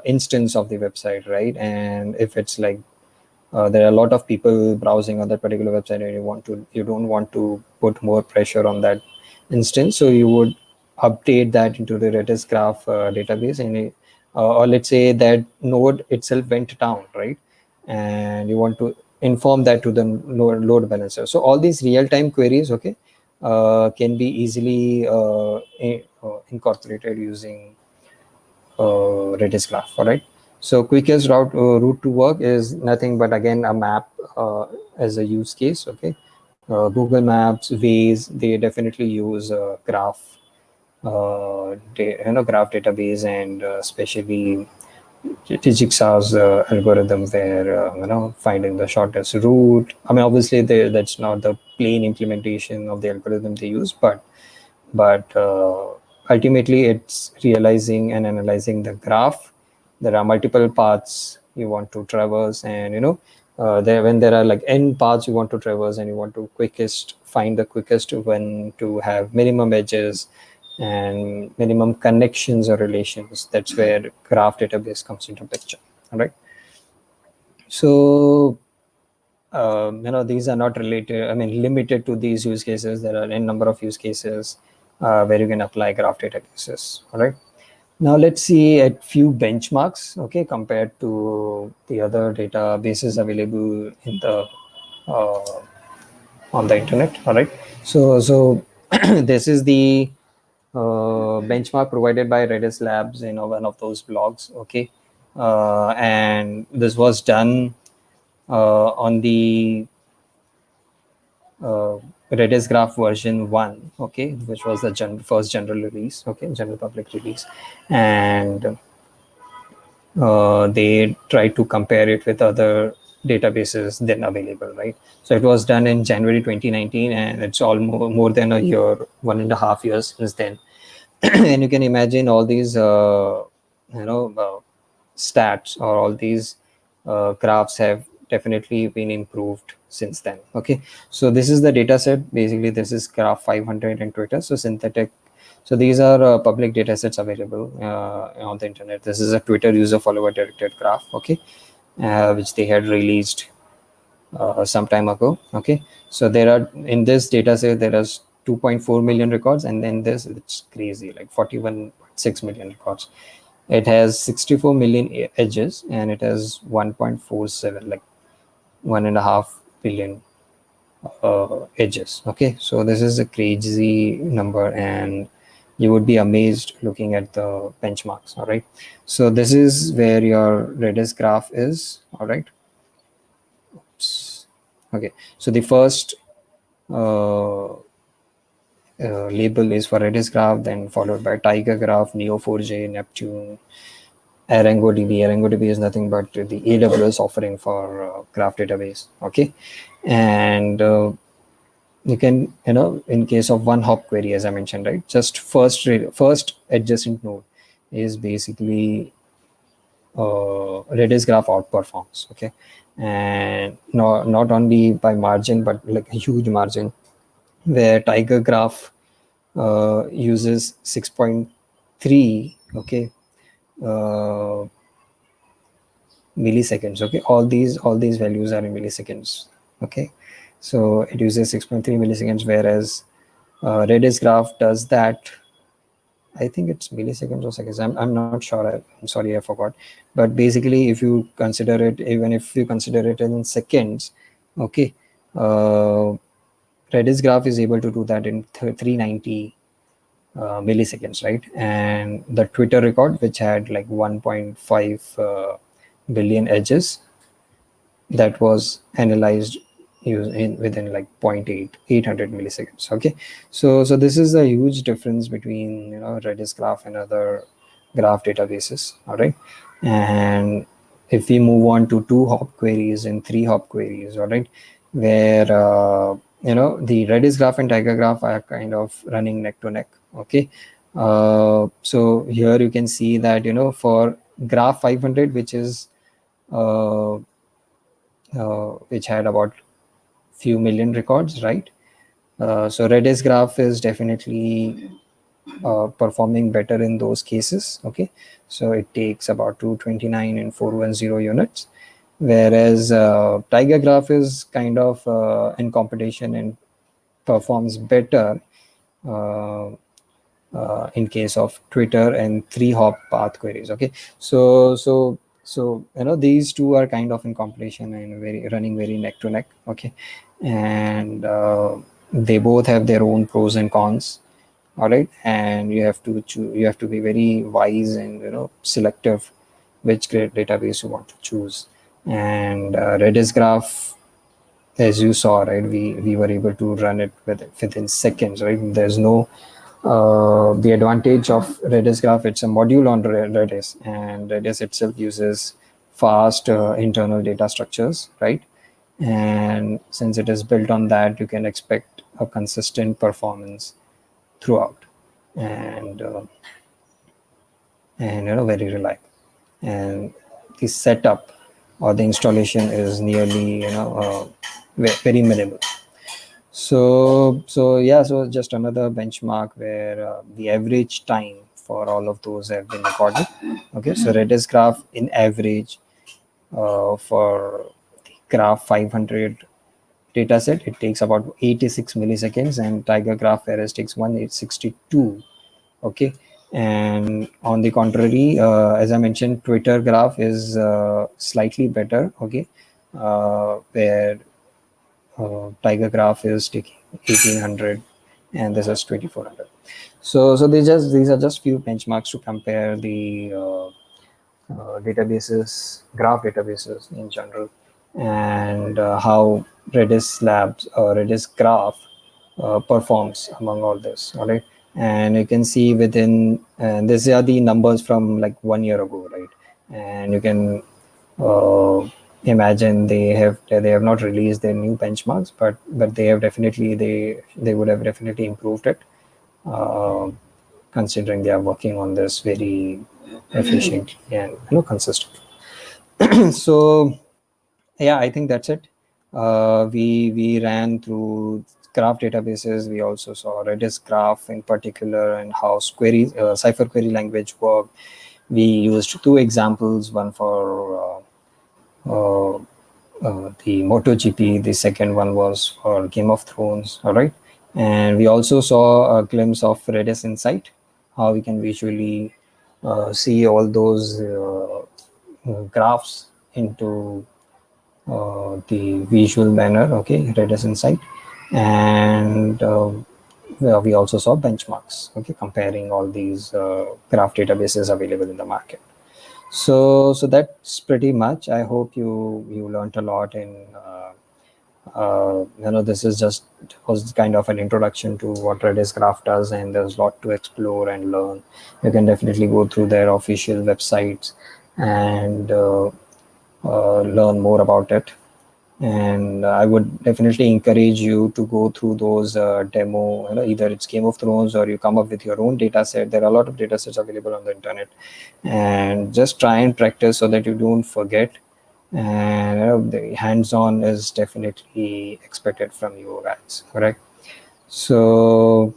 instance of the website, right? And if it's like there are a lot of people browsing on that particular website and you don't want to put more pressure on that instance, so you would update that into the Redis graph database, or let's say that node itself went down, right? And you want to inform that to the load balancer. So all these real-time queries, okay, can be easily incorporated using Redis graph. All right. So quickest route to work is nothing but again a map as a use case. Okay. Google Maps, Waze, they definitely use graph, graph database, and especially Jigsaw's algorithm where finding the shortest route. I mean, obviously that's not the plain implementation of the algorithm they use, but ultimately it's realizing and analyzing the graph. There are multiple paths you want to traverse, and when there are like n paths you want to traverse, and you want to find the quickest one to have minimum edges and minimum connections or relations. That's where graph database comes into picture. All right. So these are not limited to these use cases. There are a number of use cases where you can apply graph databases. All right. Now let's see a few benchmarks, okay, compared to the other databases available in the uh, on the internet. All right. So this is the benchmark provided by Redis Labs in one of those blogs. Okay. And this was done on the uh, Redis Graph version 1, okay, which was the first general release, okay, general public release. And they tried to compare it with other databases then available, right? So it was done in January 2019, and it's all more than a year, 1.5 years since then. And you can imagine all these, stats or all these graphs have definitely been improved since then. Okay, so this is the data set. Basically, this is graph 500 in Twitter. So synthetic. So these are public data sets available on the internet. This is a Twitter user follower directed graph. Okay, which they had released some time ago. Okay, so there are in this data set there is 2.4 million records, and then this it's crazy like 41.6 million records. It has 64 million edges, and it has 1.47, like 1.5 billion edges. Okay, so this is a crazy number, and you would be amazed looking at the benchmarks. All right, so this is where your Redis graph is. All right. Oops. Okay, so the first label is for Redis graph, then followed by Tiger graph, Neo4j, Neptune, ArangoDB. ArangoDB is nothing but the AWS offering for graph database. Okay, and you can, in case of one hop query, as I mentioned, right, just first adjacent node, is basically RedisGraph outperforms. Okay, and not only by margin but like a huge margin, where Tiger Graph uses 6.3, okay, uh, milliseconds. Okay, all these values are in milliseconds. Okay, so it uses 6.3 milliseconds, whereas RedisGraph does that, I think it's milliseconds or seconds. I'm not sure. I'm sorry, I forgot. But basically, if you consider it, even if you consider it in seconds, okay, RedisGraph is able to do that in 390 milliseconds, right? And the Twitter record, which had like 1.5 billion edges, that was analyzed within like 800 milliseconds. Okay, so this is a huge difference between Redis graph and other graph databases. All right, and if we move on to 2-hop queries and 3-hop queries, all right, where the Redis graph and Tiger graph are kind of running neck to neck. Okay, so here you can see that for graph 500, which had about few million records, right? So Redis graph is definitely performing better in those cases. Okay, so it takes about 229 and 410 units, whereas Tiger graph is kind of in competition and performs better uh, in case of Twitter and 3-hop path queries. Okay, so these two are kind of in competition and running very neck to neck. Okay, and they both have their own pros and cons. All right, and you have to you have to be very wise and selective which database you want to choose. And Redis graph, as you saw, right, we were able to run it within seconds, right? There's no the advantage of Redis graph, it's a module on Redis, and Redis itself uses fast internal data structures, right? And since it is built on that, you can expect a consistent performance throughout, and very reliable. And the setup or the installation is nearly very minimal. So yeah, so just another benchmark where the average time for all of those have been recorded. Okay, so Redis graph in average for the graph 500 dataset, it takes about 86 milliseconds, and Tiger graph whereas takes 1862. Okay, and on the contrary, as I mentioned, Twitter graph is slightly better. Okay, where Tiger graph is taking 1800 and this is 2400. So these are just few benchmarks to compare the databases, graph databases in general, and how Redis labs or Redis graph performs among all this. All right, and you can see within, and these are the numbers from like 1 year ago, right? And you can imagine they have not released their new benchmarks, but they have definitely, they would have definitely improved it, uh, considering they are working on this very efficiently and consistently. So yeah, I think that's it. We ran through graph databases. We also saw Redis graph in particular and how Cypher query language work. We used two examples, one for the MotoGP, the second one was for Game of Thrones. All right, and we also saw a glimpse of Redisinsight, how we can visually see all those graphs into the visual manner. Okay, Redisinsight, and we also saw benchmarks. Okay, comparing all these graph databases available in the market. So that's pretty much. I hope you learned a lot in this is just was kind of an introduction to what Redis graph does, and there's a lot to explore and learn. You can definitely go through their official websites and learn more about it. And I would definitely encourage you to go through those demo, either it's Game of Thrones or you come up with your own data set. There are a lot of data sets available on the internet, and just try and practice so that you don't forget. And the hands-on is definitely expected from you guys, correct? So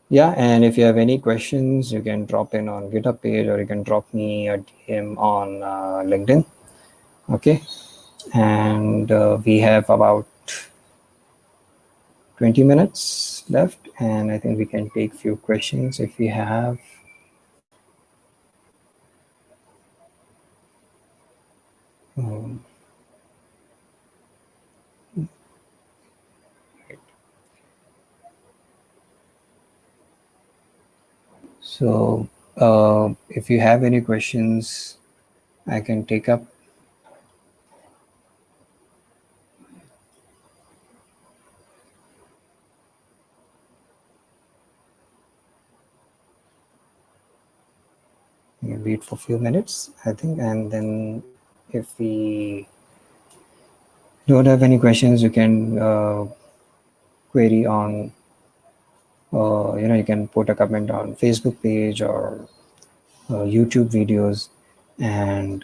yeah, and if you have any questions, you can drop in on GitHub page, or you can drop me a DM on LinkedIn. Okay, and we have about 20 minutes left, and I think we can take few questions if we have. Um, so if you have any questions, I can take up. Wait for a few minutes, I think, and then if we don't have any questions, you can query on, you can put a comment on Facebook page or YouTube videos, and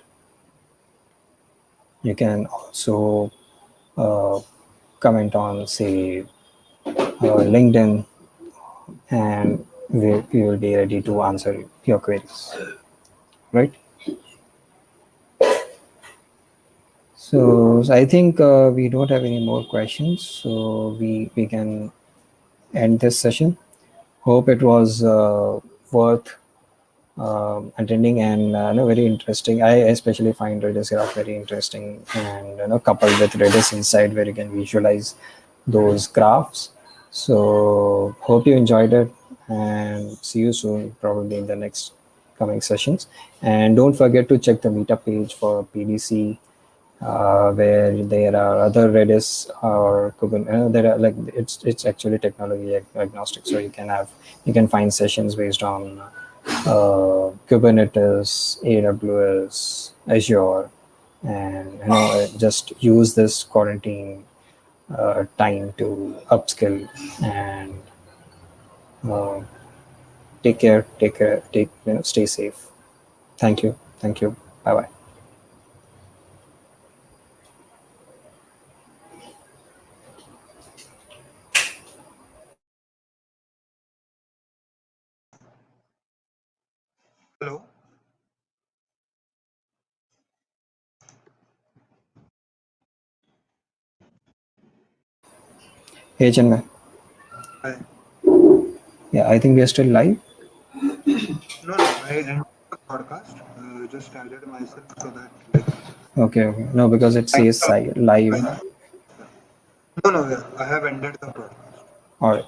you can also comment on, say, LinkedIn, and we will be ready to answer your queries, right? So I think we don't have any more questions, so we can end this session. Hope it was worth attending, and very interesting. I especially find RedisGraph very interesting, and coupled with Redisinsight, where you can visualize those graphs. So hope you enjoyed it, and see you soon, probably in the next coming sessions. And don't forget to check the meetup page for PDC, where there are other Redis or Kubernetes. There are, like, it's actually technology agnostic, so you can find sessions based on Kubernetes, AWS, Azure, and just use this quarantine time to upskill and uh, stay safe. Thank you. Bye bye. Hello. Hey Chinmay. Hi. Yeah, I think we are still live. No, I ended the podcast. Just added myself so that like. Okay. No, because it says live. No, yeah. I have ended the podcast. All right.